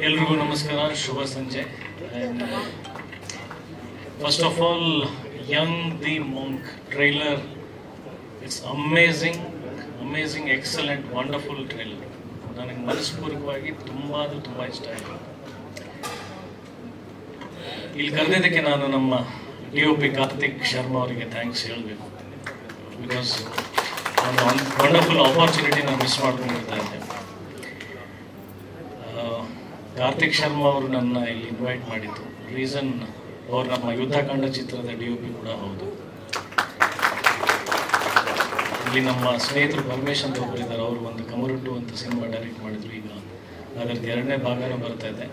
ಎಲ್ರಿಗೂ ನಮಸ್ಕಾರ, ಶುಭ ಸಂಜೆ. First of all, young the monk trailer, it's amazing, excellent, wonderful trailer. ನನಗೆ ಮನಸ್ಪೂರ್ವಕವಾಗಿ ತುಂಬ ಇಷ್ಟ ಆಯಿತು. ಇಲ್ಲಿ ಕರೆದಿದ್ದಕ್ಕೆ ನಾನು ನಮ್ಮ DOP ಕಾರ್ತಿಕ್ ಶರ್ಮಾ ಅವರಿಗೆ ಥ್ಯಾಂಕ್ಸ್ ಹೇಳಬೇಕು. ಬಿಕಾಸ್ ಒಂದು ವಂಡರ್ಫುಲ್ ಆಪರ್ಚುನಿಟಿ ನಾನು ಮಿಸ್ ಮಾಡ್ಕೊಂಡಿರ್ತಾ ಇದ್ದೆ. ಕಾರ್ತಿಕ್ ಶರ್ಮಾ ಅವರು ನನ್ನ ಇಲ್ಲಿ ಇನ್ವೈಟ್ ಮಾಡಿದ್ದು ರೀಸನ್, ಅವರು ನಮ್ಮ ಯುದ್ಧಕಾಂಡ ಚಿತ್ರದ DOP ಕೂಡ ಹೌದು. ಇಲ್ಲಿ ನಮ್ಮ ಸ್ನೇಹಿತರು ಪರಮೇಶ್ ಅಂತ ಒಬ್ಬರಿದ್ದಾರೆ, ಅವರು ಒಂದು ಕಮರುಟ್ಟು ಅಂತ ಸಿನಿಮಾ ಡೈರೆಕ್ಟ್ ಮಾಡಿದ್ರು. ಈಗ ಅದರದ್ದು 2ನೇ ಭಾಗನೂ ಬರ್ತಾ ಇದೆ.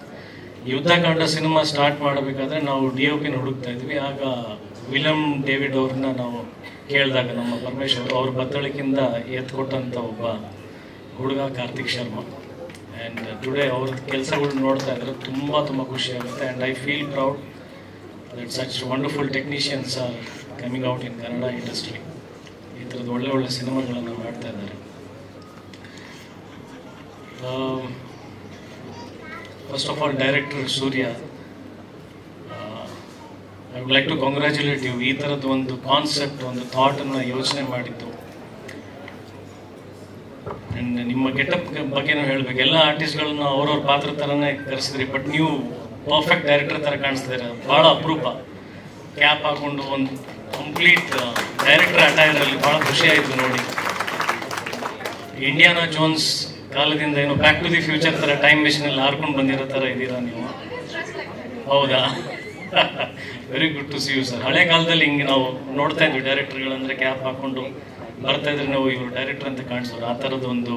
ಯುದ್ಧಕಾಂಡ ಸಿನಿಮಾ ಸ್ಟಾರ್ಟ್ ಮಾಡಬೇಕಾದ್ರೆ ನಾವು DOPನ ಹುಡುಕ್ತಾ ಇದ್ವಿ. ಆಗ ವಿಲಿಯಂ ಡೇವಿಡ್ ಅವ್ರನ್ನ ನಾವು ಕೇಳಿದಾಗ ನಮ್ಮ ಪರಮೇಶ್ ಅವ್ರ ಬತ್ತಳಿಕಿಂದ ಎತ್ಕೊಟ್ಟಂಥ ಒಬ್ಬ ಹುಡುಗ ಕಾರ್ತಿಕ್ ಶರ್ಮಾ. ಆ್ಯಂಡ್ ಟುಡೇ ಅವ್ರ ಕೆಲಸಗಳು ನೋಡ್ತಾ ಇದ್ರೆ ತುಂಬ ಖುಷಿ ಆಗುತ್ತೆ. And I feel proud that such wonderful technicians are coming out in Kannada industry. ಈ ಥರದ್ದು ಒಳ್ಳೆ ಸಿನಿಮಾಗಳನ್ನು ಮಾಡ್ತಾ ಇದ್ದಾರೆ. First of all, director Surya, I would like to congratulate you. ಈ ಥರದ್ದು ಒಂದು ಕಾನ್ಸೆಪ್ಟ್, ಒಂದು ಥಾಟನ್ನು ಯೋಚನೆ ಮಾಡಿದ್ದು. ಆ್ಯಂಡ್ ನಿಮ್ಮ ಗೆಟಪ್ ಬಗ್ಗೆನೂ ಹೇಳಬೇಕು. ಎಲ್ಲ ಆರ್ಟಿಸ್ಟ್ಗಳನ್ನ ಅವ್ರವ್ರ ಪಾತ್ರ ಥರನೇ ಕರೆಸಿದ್ರಿ, ಬಟ್ ನೀವು ಪರ್ಫೆಕ್ಟ್ ಡೈರೆಕ್ಟರ್ ಥರ ಕಾಣಿಸ್ತಿದ್ದೀರ. ಭಾಳ ಅಪರೂಪ. ಕ್ಯಾಪ್ ಹಾಕೊಂಡು ಒಂದು ಕಂಪ್ಲೀಟ್ ಡೈರೆಕ್ಟರ್ ಅಟೈರಲ್ಲಿ ಭಾಳ ಖುಷಿ ಆಯಿತು ನೋಡಿ. ಇಂಡಿಯಾನಾ ಜೋನ್ಸ್ ಕಾಲದಿಂದ ಏನು ಬ್ಯಾಕ್ ಟು ದಿ ಫ್ಯೂಚರ್ ಥರ ಟೈಮ್ ಮೆಷಿನಲ್ಲಿ ಹಾರ್ಕೊಂಡು ಬಂದಿರೋ ಥರ ಇದ್ದೀರಾ ನೀವು. ಹೌದಾ? Very good to see you sir. ಹಳೆ ಕಾಲದಲ್ಲಿ ಹಿಂಗೆ ನಾವು ನೋಡ್ತಾ ಇದ್ವಿ, ಡೈರೆಕ್ಟರ್ಗಳಂದರೆ ಕ್ಯಾಪ್ ಹಾಕೊಂಡು ಬರ್ತಾ ಇದ್ರೆ ನಾವು ಇವರು ಡೈರೆಕ್ಟರ್ ಅಂತ ಕಾಣಿಸೋರು. ಆ ಥರದ್ದು ಒಂದು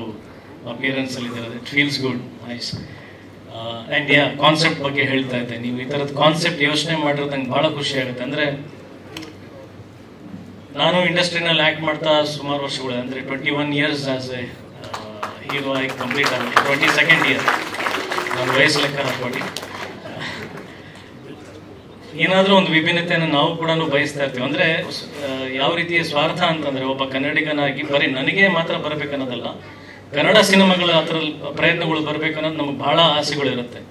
ಅಪಿಯರೆನ್ಸಲ್ಲಿ ಇದ್ದಾರೆ. It feels good, nice. And concept ಬಗ್ಗೆ ಹೇಳ್ತಾ ಇದ್ದೆ. ನೀವು ಈ ಥರದ್ದು ಕಾನ್ಸೆಪ್ಟ್ ಯೋಚನೆ ಮಾಡಿರೋದು ನಂಗೆ ಭಾಳ ಖುಷಿ ಆಗುತ್ತೆ. ಅಂದರೆ ನಾನು ಇಂಡಸ್ಟ್ರಿನಲ್ಲಿ ಆ್ಯಕ್ಟ್ ಮಾಡ್ತಾ ಸುಮಾರು ವರ್ಷಗಳು, ಅಂದರೆ 21 years ಆಸ್ ಎ ಹೀರೋ ಆಗಿ ಕಂಪ್ಲೀಟ್ ಆಗುತ್ತೆ. 22nd year ನಾನು ವಯಸ್ಸು ಲೆಕ್ಕ ಹಾಕ್ಬಿಟ್ಟು ಏನಾದರೂ ಒಂದು ವಿಭಿನ್ನತೆಯನ್ನು ನಾವು ಕೂಡ ಬಯಸ್ತಾ ಇರ್ತೀವಿ. ಅಂದರೆ ಯಾವ ರೀತಿಯ ಸ್ವಾರ್ಥ ಅಂತಂದರೆ, ಒಬ್ಬ ಕನ್ನಡಿಗನಾಗಿ ಬರೀ ನನಗೆ ಮಾತ್ರ ಬರಬೇಕನ್ನೋದಲ್ಲ, ಕನ್ನಡ ಸಿನಿಮಾಗಳ ಆ ಥರ ಪ್ರಯತ್ನಗಳು ಬರಬೇಕನ್ನೋದು ನಮಗೆ ಭಾಳ ಆಸೆಗಳಿರುತ್ತೆ.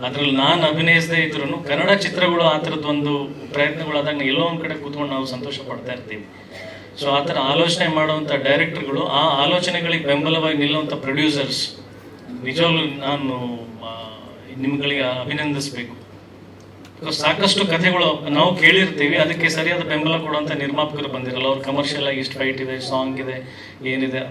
ಅದರಲ್ಲಿ ನಾನು ಅಭಿನಯಿಸದೇ ಇದ್ರೂ ಕನ್ನಡ ಚಿತ್ರಗಳು ಆ ಥರದ್ದು ಒಂದು ಪ್ರಯತ್ನಗಳಾದಾಗ ಎಲ್ಲೋ ಒಂದು ಕಡೆ ಕೂತ್ಕೊಂಡು ನಾವು ಸಂತೋಷ ಪಡ್ತಾ ಇರ್ತೀವಿ. ಸೊ ಆ ಥರ ಆಲೋಚನೆ ಮಾಡುವಂಥ ಡೈರೆಕ್ಟರ್ಗಳು, ಆ ಆಲೋಚನೆಗಳಿಗೆ ಬೆಂಬಲವಾಗಿ ನಿಲ್ಲುವಂಥ ಪ್ರೊಡ್ಯೂಸರ್ಸ್, ನಿಜವಾಗ್ಲೂ ನಾನು ನಿಮ್ಗಳಿಗೆ ಅಭಿನಂದಿಸಬೇಕು. ಸಾಕಷ್ಟು ಕಥೆಗಳು ನಾವು ಕೇಳಿರ್ತೀವಿ, ಅದಕ್ಕೆ ಸರಿಯಾದ ಬೆಂಬಲ ಕೊಡುವಂಥ ನಿರ್ಮಾಪಕರು ಬಂದಿರಲ್ಲ. ಅವ್ರು ಕಮರ್ಷಿಯಲ್ ಆಗಿ ಇಷ್ಟು ಫೈಟ್ ಇದೆ, ಸಾಂಗ್ ಇದೆ, ಏನಿದೆ,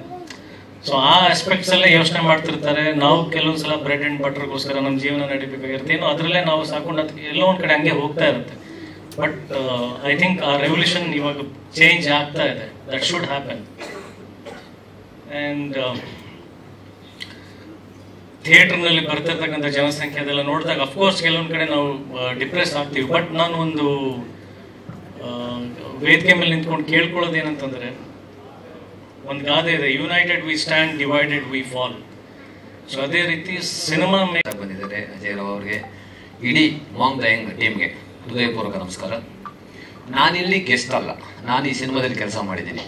ಸೊ ಆ ಆಸ್ಪೆಕ್ಟ್ಸ್ ಅಲ್ಲೇ ಯೋಚನೆ ಮಾಡ್ತಿರ್ತಾರೆ. ನಾವು ಕೆಲವೊಂದು ಸಲ ಬ್ರೆಡ್ ಆ್ಯಂಡ್ ಬಟರ್ಗೋಸ್ಕರ ನಮ್ಮ ಜೀವನ ನಡಿಬೇಕಾಗಿರುತ್ತೆ, ಏನೋ ಅದರಲ್ಲೇ ನಾವು ಸಾಕೊಂಡು ಎಲ್ಲೋ ಒಂದು ಕಡೆ ಹಂಗೆ ಹೋಗ್ತಾ ಇರುತ್ತೆ. ಬಟ್ ಐ ಥಿಂಕ್ ಆ ರೆವಲ್ಯೂಷನ್ ಇವಾಗ ಚೇಂಜ್ ಆಗ್ತಾ ಇದೆ. That should happen. ಆ್ಯಂಡ್ ಥಿಯೇಟರ್ನಲ್ಲಿ ಬರ್ತಿರ್ತಕ್ಕಂಥ ಜನಸಂಖ್ಯೆ ಅದೆಲ್ಲ ನೋಡಿದಾಗ ಅಫ್ಕೋರ್ಸ್ ಕೆಲವೊಂದು ಕಡೆ ನಾವು ಡಿಪ್ರೆಸ್ ಆಗ್ತೀವಿ. ಬಟ್ ನಾನು ಒಂದು ವೇದಿಕೆ ಮೇಲೆ ನಿಂತ್ಕೊಂಡು ಕೇಳ್ಕೊಳ್ಳೋದು ಏನಂತಂದರೆ, ಒಂದು ಗಾದೆ ಇದೆ, united we stand, divided we fall. So ಅದೇ ರೀತಿ ಸಿನಿಮಾ ಬಂದಿದ್ದಾರೆ ಅಜಯ್ ರಾವ್ ಅವರಿಗೆ, ಇಡೀ ಮಾಂಗ್ ದ ಯಂಗ್ ಟೀಮ್ಗೆ ಹೃದಯಪೂರ್ವಕ ನಮಸ್ಕಾರ. ನಾನಿಲ್ಲಿ ಗೆಸ್ಟ್ ಅಲ್ಲ, ನಾನು ಈ ಸಿನಿಮಾದಲ್ಲಿ ಕೆಲಸ ಮಾಡಿದ್ದೀನಿ.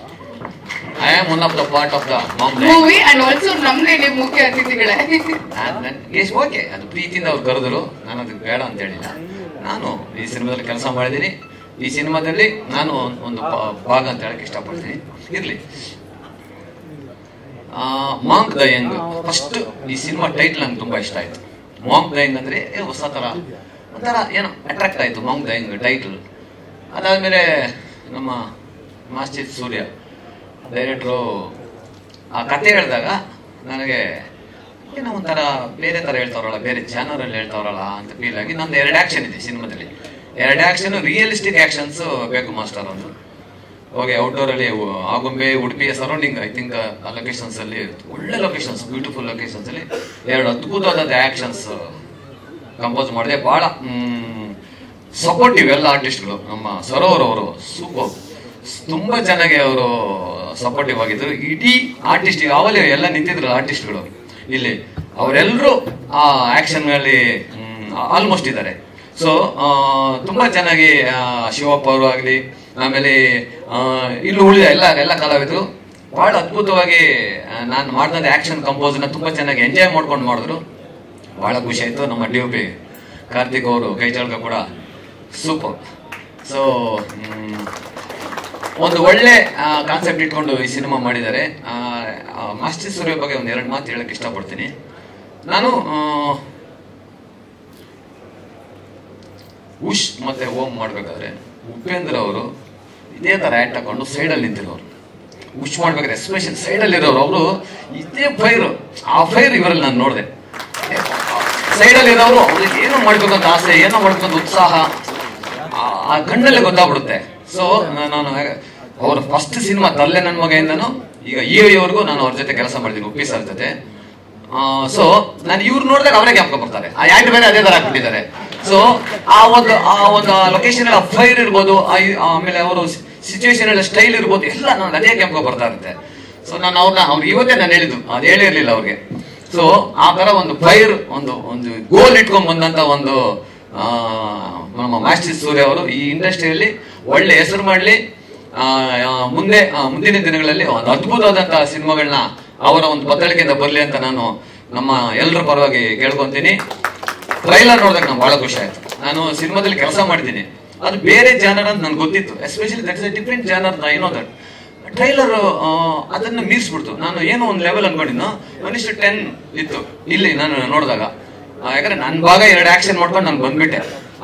I am one of the part of the movie and also ನಮ್ದೇ ಮುಖ್ಯ ಅತಿಥಿಗಳೇ. ಎಸ್ ಓಕೆ, ಅದು ಪ್ರೀತಿಯಿಂದ ಅವ್ರು ಕರೆದರು, ನಾನು ಅದಕ್ಕೆ ಬೇಡ ಅಂತ ಹೇಳಿಲ್ಲ. ನಾನು ಈ ಸಿನಿಮಾದಲ್ಲಿ ಕೆಲಸ ಮಾಡಿದ್ದೀನಿ. ಈ ಸಿನಿಮಾದಲ್ಲಿ ನಾನು ಒಂದು ಭಾಗ ಅಂತ ಹೇಳಕ್ಕೆ ಇಷ್ಟಪಡ್ತೀನಿ. ಇರಲಿ, ಮಾಂಗ್ ದ ಯಂಗ್. ಫಸ್ಟ್ ಈ ಸಿನಿಮಾ ಟೈಟ್ಲ್ ನಂಗೆ ತುಂಬ ಇಷ್ಟ ಆಯಿತು. ಮಾಂಗ್ ದ ಯಂಗ್ ಅಂದರೆ ಹೊಸ ಥರ ಒಂಥರ ಏನೋ ಅಟ್ರಾಕ್ಟ್ ಆಯಿತು ಮಾಂಗ್ ದ ಯಂಗ್ ಟೈಟ್ಲ್. ಅದಾದಮೇಲೆ ನಮ್ಮ ಮಾಸ್ಟರ್ ಸೂರ್ಯ ಡೈರೆಕ್ಟ್ರು ಆ ಕತೆ ಹೇಳಿದಾಗ ನನಗೆ ಏನೋ ಒಂಥರ ಬೇರೆ ಥರ ಹೇಳ್ತಾವ್ರಲ್ಲ, ಬೇರೆ ಚಾನರಲ್ಲಿ ಹೇಳ್ತಾವ್ರಲ್ಲ ಅಂತ ಫೀಲ್ ಆಗಿ, ನಂದು 2 ಆ್ಯಕ್ಷನ್ ಇದೆ ಸಿನಿಮಾದಲ್ಲಿ. 2 ಆ್ಯಕ್ಷನು ರಿಯಲಿಸ್ಟಿಕ್ ಆ್ಯಕ್ಷನ್ಸ್ ಬೇಕು ಮಾಸ್ಟರ್ ಒಂದು. ಹೋಗಿ ಔಟ್ಡೋರಲ್ಲಿ ಆಗುಂಬೆ, ಉಡುಪಿಯ ಸರೌಂಡಿಂಗ್, ಐ ಥಿಂಕ್ ಆ ಲೊಕೇಶನ್ಸಲ್ಲಿ ಒಳ್ಳೆ ಲೊಕೇಶನ್ಸ್, ಬ್ಯೂಟಿಫುಲ್ ಲೊಕೇಶನ್ಸಲ್ಲಿ 2 ಅದ್ಭುತವಾದ ಆ್ಯಕ್ಷನ್ಸ್ ಕಂಪೋಸ್ ಮಾಡಿದೆ. ಭಾಳ ಸಪೋರ್ಟಿವ್ ಎಲ್ಲ ಆರ್ಟಿಸ್ಟ್ಗಳು. ನಮ್ಮ ಸರೋವರ್ ಅವರು ಸೂಪರ್, ತುಂಬ ಚೆನ್ನಾಗಿ ಅವರು ಸಪೋರ್ಟಿವ್ ಆಗಿದ್ರು. ಇಡೀ ಆರ್ಟಿಸ್ಟ್ ಯಾವಲ್ಲಿ ಎಲ್ಲ ನಿಂತಿದ್ರು ಆರ್ಟಿಸ್ಟ್ಗಳು ಇಲ್ಲಿ, ಅವರೆಲ್ಲರೂ ಆ ಆ್ಯಕ್ಷನ್ನಲ್ಲಿ ಆಲ್ಮೋಸ್ಟ್ ಇದ್ದಾರೆ. ಸೊ ತುಂಬ ಚೆನ್ನಾಗಿ ಶಿವಪ್ಪ ಅವರು ಆಗಲಿ, ಆಮೇಲೆ ಇಲ್ಲಿ ಉಳಿದ ಎಲ್ಲ ಕಲಾವಿದರು ಬಹಳ ಅದ್ಭುತವಾಗಿ ನಾನು ಮಾಡಿದ ಆಕ್ಷನ್ ಕಂಪೋಸ್ನ ತುಂಬಾ ಚೆನ್ನಾಗಿ ಎಂಜಾಯ್ ಮಾಡ್ಕೊಂಡು ಮಾಡಿದ್ರು. ಬಹಳ ಖುಷಿ ಆಯಿತು. ನಮ್ಮ DOP ಕಾರ್ತಿಕ್ ಅವರು ಕೈ ಚಳಕ ಕೂಡ ಸೂಪರ್. ಸೊ ಒಂದು ಒಳ್ಳೆ ಕಾನ್ಸೆಪ್ಟ್ ಇಟ್ಕೊಂಡು ಈ ಸಿನಿಮಾ ಮಾಡಿದ್ದಾರೆ. ಮಾಸ್ಟರ್ ಸೂರ್ಯ ಬಗ್ಗೆ ಒಂದು 2 ಮಾತು ಹೇಳಕ್ಕೆ ಇಷ್ಟಪಡ್ತೀನಿ. ನಾನು ಉಷ್ ಮತ್ತೆ ಓಂ ಮಾಡ್ಬೇಕಾದ್ರೆ ಉಪೇಂದ್ರ ಅವರು ಇದೇ ತರ ಆ್ಯಕ್ಟ್ ಹಾಕೊಂಡು ಸೈಡಲ್ಲಿ ನಿಂತಿರೋರು. ಉಷ್ ಮಾಡ್ಬೇಕಾದ್ರೆ ಎಸ್ಪೆಷಲ್ ಸೈಡಲ್ಲಿ ಇರೋರು ಅವರು ಇದೇ ಫೈರ್, ಆ ಫೈರ್ ಇವರಲ್ಲಿ ನಾನು ನೋಡಿದೆ. ಸೈಡಲ್ಲಿ ಇರೋರು ಅವ್ರಿಗೆ ಏನೋ ಮಾಡ್ಬೇಕಂತ ಆಸೆ, ಏನೋ ಮಾಡ್ಬೇಕಂತ ಉತ್ಸಾಹ ಆ ಕಣ್ಣಲ್ಲೇ ಗೊತ್ತಾಗ್ಬಿಡುತ್ತೆ. ಸೊ ನಾನು ಅವ್ರ ಫಸ್ಟ್ ಸಿನಿಮಾ ತಲ್ಲೆ ನನ್ನ ಮಗೆಯಿಂದನು ಈಗ ಈವರೆಗೂ ನಾನು ಅವ್ರ ಜೊತೆ ಕೆಲಸ ಮಾಡಿದ್ದೀನಿ, ಉಪ್ಪಿ ಸರ್ ಜೊತೆ. ಸೊ ನಾನು ಇವ್ರು ನೋಡಿದಾಗ ಅವರೇ ಜ್ಞಾಪಕ ಬರ್ತಾರೆ. ಆ ಆ್ಯಕ್ಟ್ ಬೇರೆ ಅದೇ ತರ ಹಾಕ್ಬಿಟ್ಟಿದ್ದಾರೆ. ಸೊ ಆ ಒಂದು ಲೊಕೇಶನ್ ಫೈರ್ ಇರ್ಬೋದು, ಆಮೇಲೆ ಅವರು ಸಿಚುವೇಶನ್ ಎಲ್ಲ ಸ್ಟೈಲ್ ಇರ್ಬೋದು, ಎಲ್ಲ ನಾನು ಅದೇ ಜ್ಞಾಪಕ ಬರ್ತಾ ಇರುತ್ತೆ. ಸೊ ನಾನು ಅವ್ರು ಇವತ್ತೇ ನಾನು ಹೇಳಿದ್ದು, ಅದು ಹೇಳಿರ್ಲಿಲ್ಲ ಅವ್ರಿಗೆ. ಸೊ ಆ ತರ ಒಂದು ಫೈರ್, ಒಂದು ಗೋಲ್ ಇಟ್ಕೊಂಡ್ ಬಂದಂತ ಒಂದು ನಮ್ಮ ಮಾಸ್ಟರ್ ಸೂರ್ಯ ಅವರು ಈ ಇಂಡಸ್ಟ್ರಿಯಲ್ಲಿ ಒಳ್ಳೆ ಹೆಸರು ಮಾಡಲಿ, ಮುಂದಿನ ದಿನಗಳಲ್ಲಿ ಒಂದು ಅದ್ಭುತವಾದಂತಹ ಸಿನಿಮಾಗಳನ್ನ ಅವರ ಒಂದು ಬತ್ತಳಿಕೆಯಿಂದ ಬರಲಿ ಅಂತ ನಾನು ನಮ್ಮ ಎಲ್ಲರ ಪರವಾಗಿ ಕೇಳ್ಕೊಂತೀನಿ. ಟ್ರೈಲರ್ ನೋಡಿದಾಗ ನಂಗೆ ಬಹಳ ಖುಷಿ ಆಯ್ತು. ನಾನು ಸಿನಿಮಾದಲ್ಲಿ ಕೆಲಸ ಮಾಡಿದ್ದೀನಿ, ಅದು ಬೇರೆ ಜಾನರ್ ಅಂತ ನನ್ಗೆ ಗೊತ್ತಿತ್ತು. Especially that is a different genre. ಏನೋ ದಟ್ ಟ್ರೈಲರ್ ಅದನ್ನ ಮೀರಿಸ್ಬಿಡ್ತು. ನಾನು ಏನೋ ಒಂದು ಲೆವೆಲ್ ಅನ್ಕೊಂಡಿದ್ದು 1:10 ಇತ್ತು ಇಲ್ಲಿ ನಾನು ನೋಡಿದಾಗ. ಯಾಕಂದ್ರೆ ನನ್ನ ಭಾಗ 2 ಆಕ್ಷನ್ ಮಾಡ್ಕೊಂಡು ನಾನು ಬಂದ್ಬಿಟ್ಟೆ.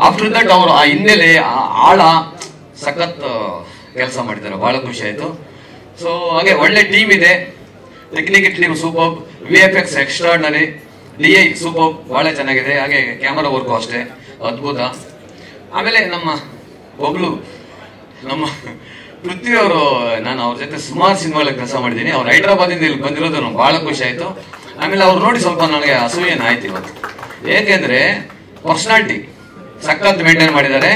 ಆಫ್ಟರ್ ದಟ್ ಅವರು ಆ ಹಿನ್ನೆಲೆ ಆಳ ಸಖತ್ ಕೆಲಸ ಮಾಡಿದ್ದಾರೆ, ಬಹಳ ಖುಷಿ ಆಯ್ತು. ಸೊ ಹಾಗೆ ಒಳ್ಳೆ ಟೀಮ್ ಇದೆ, technical team super, VFX extraordinary, DI super, ಬಹಳ ಚೆನ್ನಾಗಿದೆ. ಹಾಗೆ ಕ್ಯಾಮರಾ ವರ್ಕು ಅಷ್ಟೇ ಅದ್ಭುತ. ಆಮೇಲೆ ನಮ್ಮ ಒಬ್ಳು ನಮ್ಮ ಪೃಥ್ವಿ ಅವರು, ನಾನು ಅವ್ರ ಜೊತೆ ಸುಮಾರು ಸಿನಿಮಾಗಳಲ್ಲಿ ಕೆಲಸ ಮಾಡಿದ್ದೀನಿ. ಅವ್ರು ಹೈದ್ರಾಬಾದಿಂದ ಇಲ್ಲಿ ಬಂದಿರೋದು ನನಗೆ ಬಹಳ ಖುಷಿ ಆಯ್ತು. ಆಮೇಲೆ ಅವ್ರು ನೋಡಿ ಸ್ವಲ್ಪ ನನಗೆ ಅಸೂಯೇನ ಆಯ್ತು ಇವತ್ತು. ಏಕೆಂದ್ರೆ ಪರ್ಸನಾಲಿಟಿ ಸಖತ್ ಮೇಂಟೈನ್ ಮಾಡಿದ್ದಾರೆ.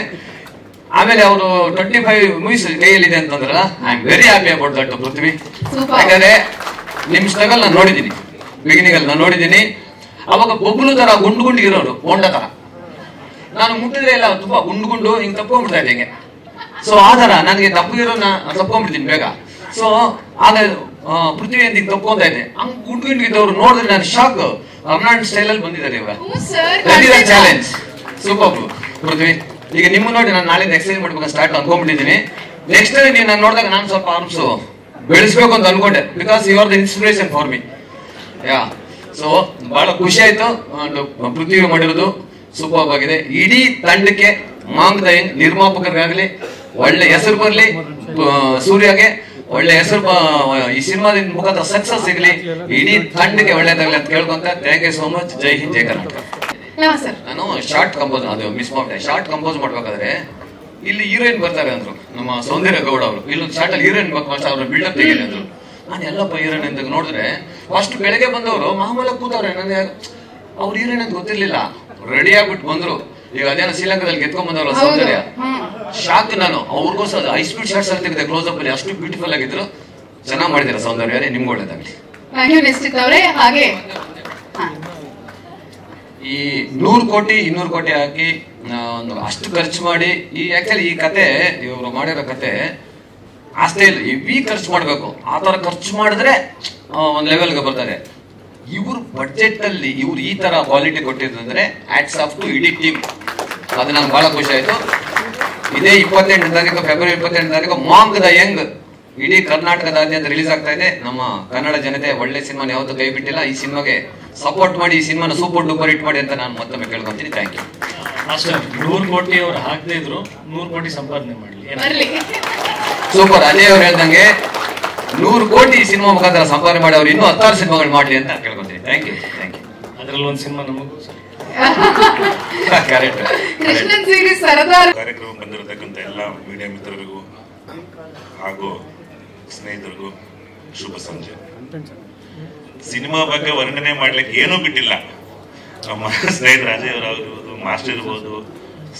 ಆಮೇಲೆ ಅವರು 25 ಮೂವೀಸ್ ಕೈಯಲ್ಲಿದೆ ಅಂತಂದ್ರಲ್ಲ, I am very happy about that Prithvi. ಯಾಕಂದ್ರೆ ನಿಮ್ ಸ್ಟ್ರಗಲ್ ನಾನು ನೋಡಿದ್ದೀನಿ, ಬಿಗಿನಿಂಗ್ ಅಲ್ಲಿ ನಾನು ನೋಡಿದ್ದೀನಿ. ಅವಾಗ ಬೊಬ್ಬಲು ತರ ಗುಂಡು ಇರೋರು, ಹೊಂಡ ತರ. ನಾನು ಮುಟ್ಟಿದ್ರೆ ಎಲ್ಲ ತುಂಬಾ ಗುಂಡು ಹಿಂಗ್ ತಪ್ಕೊಂಡ್ಬಿಡ್ತಾ ಇದ್ದೆ ಹಿಂಗೆ. ಸೊ ಆ ತರ ನನಗೆ ತಪ್ಪಿರೋ ತಪ್ಕೊಂಡ್ಬಿಡ್ತೀನಿ ಬೇಗ. ಸೊ ಆಗ ಪೃಥ್ವಿ ಅಂತ ಹಿಂಗ್ ತಪ್ಕೊಂತ ಇದ್ದೆ. ಹಂಗ್ ಗುಂಡಿದ್ದವ್ರು ನೋಡಿದ್ರೆ ನಾನು ಶಾಕ್. ಅಮ್ನಾಡ್ ಸ್ಟೈಲ್ ಅಲ್ಲಿ ಬಂದಿದ್ದಾರೆ ಇವಾಗ. ಚಾಲೆಂಜ್ ಸೂಪರ್ ಪೃಥ್ವಿ. ಈಗ ನಿಮ್ಮ ನೋಡಿ ನಾನು ನಾಳೆ ಎಕ್ಸರ್ಸೈಸ್ ಮಾಡ್ಬೇಕು ಸ್ಟಾರ್ಟ್ ಅನ್ಕೊಂಡ್ಬಿಟ್ಟಿದ್ದೀನಿ. ನೆಕ್ಸ್ಟ್ ನೀವು ನಾನು ನೋಡಿದಾಗ ನಾನು ಸ್ವಲ್ಪ ಆರ್ಮ್ಸ್ ಬೆಳೆಸ್ಬೇಕು ಅಂತ ಅನ್ಕೊಂಡೆ, because you are the inspiration for me. Yeah, so ಬಹಳ ಖುಷಿ ಆಯ್ತು. ಪೃಥ್ವಿ ಮಾಡಿರೋದು ಸೂಪರ್ ಆಗಿದೆ. ಇಡೀ ತಂಡಕ್ಕೆ, ಮಾಂಗ್ ದಯಂಗ್ ನಿರ್ಮಾಪಕರಿಗಾಗಲಿ ಒಳ್ಳೆ ಹೆಸರು ಬರಲಿ, ಸೂರ್ಯಗೆ ಒಳ್ಳೆ ಹೆಸರು, ಈ ಸಿನಿಮಾದಿಂದ ಮುಖಾಂತರ ಸಕ್ಸಸ್ ಸಿಗಲಿ, ಇಡೀ ತಂಡಕ್ಕೆ ಒಳ್ಳೇದಾಗಲಿ ಅಂತ ಕೇಳ್ಕೊಂತ ಥ್ಯಾಂಕ್ ಯು ಸೋ ಮಚ್. ಜೈ ಹಿಂದ್, ಜೈ ಕರ್ನಾಟಕ. ನಾನು ಶಾರ್ಟ್ ಕಂಪೋಸ್, ಅದು ಮಿಸ್ ಮಾಡ್ದೆ. ಶಾರ್ಟ್ ಕಂಪೋಸ್ ಮಾಡ್ಬೇಕಾದ್ರೆ ಇಲ್ಲಿ ಹೀರೋಯಿನ್ ಬರ್ತಾರೆ ಅಂದ್ರು, ನಮ್ಮ ಸೌಂದರ್ಯ ಗೌಡ ಅವರು. ಇಲ್ಲೊಂದು ಶಾರ್ಟ್ ಅಲ್ಲಿ ಹೀರೋಯಿನ್ ಬರ್ಕೊಂಡು ಅವ್ರ ಬಿಲ್ಡಪ್ ತೆಗೀರಿ ಅಂದ್ರು. ನಾನು ಎಲ್ಲಪ್ಪ ಹೀರೋಯಿನ್ ಅಂತ ನೋಡಿದ್ರೆ ಫಸ್ಟ್ ಬೆಳಗ್ಗೆ ಬಂದವರು ಮಾಮೂಲಾಗಿ ಕೂತವ್ರೆ. ನನಗೆ ಅವ್ರ ಹೀರೋಯಿನ್ ಅಂತ ಗೊತ್ತಿರ್ಲಿಲ್ಲ. ರೆಡಿ ಆಗ್ಬಿಟ್ಟು ಬಂದ್ರು. ಈಗ ಅದೇನೋ ಶ್ರೀಲಂಕಾದಲ್ಲಿ ಗೆದ್ಕೊಂಡ್ ಬಂದವ್ರ ಸೌಂದರ್ಯ, ಶಾಕ್ ನಾನು. ಅವ್ರಿಗೋಸ್ಕರ ಹೈ ಸ್ಪೀಡ್ ಶಾರ್ಟ್ಸ್ ಅಲ್ಲಿ ತೆಗೆದೆ, ಕ್ಲೋಸ್ ಅಪ್ ಅಲ್ಲಿ ಅಷ್ಟು ಬ್ಯೂಟಿಫುಲ್ ಆಗಿದ್ರು. ಚೆನ್ನಾಗಿ ಮಾಡಿದಿರ ಸೌಂದರ್ಯ, ನಿಮ್ಗೆ ಒಳ್ಳೇದಾಗ್ಲಿ. ಹಾಗೆ ಈ 100 ಕೋಟಿ 200 ಕೋಟಿ ಹಾಕಿ ಅಷ್ಟು ಖರ್ಚು ಮಾಡಿ, ಈ ಆಕ್ಚುಲಿ ಈ ಕತೆ ಇವರು ಮಾಡಿರೋ ಕತೆ ಆ ಸ್ಟೈಲ್ ಹೆವಿ ಖರ್ಚು ಮಾಡ್ಬೇಕು. ಆ ತರ ಖರ್ಚು ಮಾಡಿದ್ರೆ ಒಂದ್ ಲೆವೆಲ್ಗೆ ಬರ್ತಾರೆ. ಇವ್ರ ಬಡ್ಜೆಟ್ ಅಲ್ಲಿ ಇವ್ರು ಈ ತರ ಕ್ವಾಲಿಟಿ ಕೊಟ್ಟಿದ್ರೆ ಹ್ಯಾಟ್ಸ್ ಆಫ್ ಟು ಇಡೀ ಟೀಮ್. ಅದು ನಂಗೆ ಬಹಳ ಖುಷಿ ಆಯ್ತು. ಇದೇ 28 ತಾರೀಕು, ಫೆಬ್ರವರಿ 28 ತಾರೀಕು ಮಾಂಗ್ ದಯಂಗ್ ಇಡೀ ಕರ್ನಾಟಕದಾದ್ಯಂತ ರಿಲೀಸ್ ಆಗ್ತಾ ಇದೆ. ನಮ್ಮ ಕನ್ನಡ ಜನತೆ ಒಳ್ಳೆ ಸಿನಿಮಾನ ಯಾವತ್ತೂ ಕೈ ಬಿಟ್ಟಿಲ್ಲ. ಈ ಸಿನಿಮಾಗೆ ಸಪೋರ್ಟ್ ಮಾಡಿ, ಈ ಸಿನಿಮಾನ ಸೂಪರ್ ಡೂಪರ್ ಹಿಟ್ ಮಾಡಿ ಅಂತ ನಾನು ಮತ್ತೊಮ್ಮೆ ಕೇಳ್ಕೊಂತೀನಿ. Thank you. ಮಾಸ್ಟರ್ 100 ಕೋಟಿ ಅವ್ರು ಹಾಕದೇ ಇದ್ರು 100 ಕೋಟಿ ಸಂಪಾದನೆ ಮಾಡಲಿ. ಸೂಪರ್. ಅಜಯ್ ಅವ್ರು ಹೇಳ್ದಂಗೆ 100 ಕೋಟಿ ಈ ಸಿನಿಮಾ ಮುಖಾಂತರ ಸಂಪಾದನೆ ಮಾಡಿ ಅವ್ರು ಇನ್ನೂ 16 ಸಿನಿಮಾಗಳು ಮಾಡ್ಲಿ ಅಂತ ಕೇಳ್ಕೊಂತೀನಿ. Thank you, thank you. ಅದ್ರಲ್ಲಿ ಒಂದು ಸಿನಿಮಾ ನಮಗೂ ಕಾರ್ಯಕ್ರಮ ಬಂದಿರತಕ್ಕಂಥ ಎಲ್ಲ ಮೀಡಿಯಾ ಮಿತ್ರರಿಗೂ ಹಾಗೂ ಸ್ನೇಹಿತರಿಗೂ ಶುಭ ಸಂಜೆ. ಸಿನಿಮಾ ಬಗ್ಗೆ ವರ್ಣನೆ ಮಾಡ್ಲಿಕ್ಕೆ ಏನೂ ಬಿಟ್ಟಿಲ್ಲ. ನಮ್ಮ ಸ್ನೇಹಿತರು ಅಜಯ್ ಅವರಾಗಿರ್ಬೋದು, ಮಾಸ್ಟರ್ ಇರ್ಬೋದು,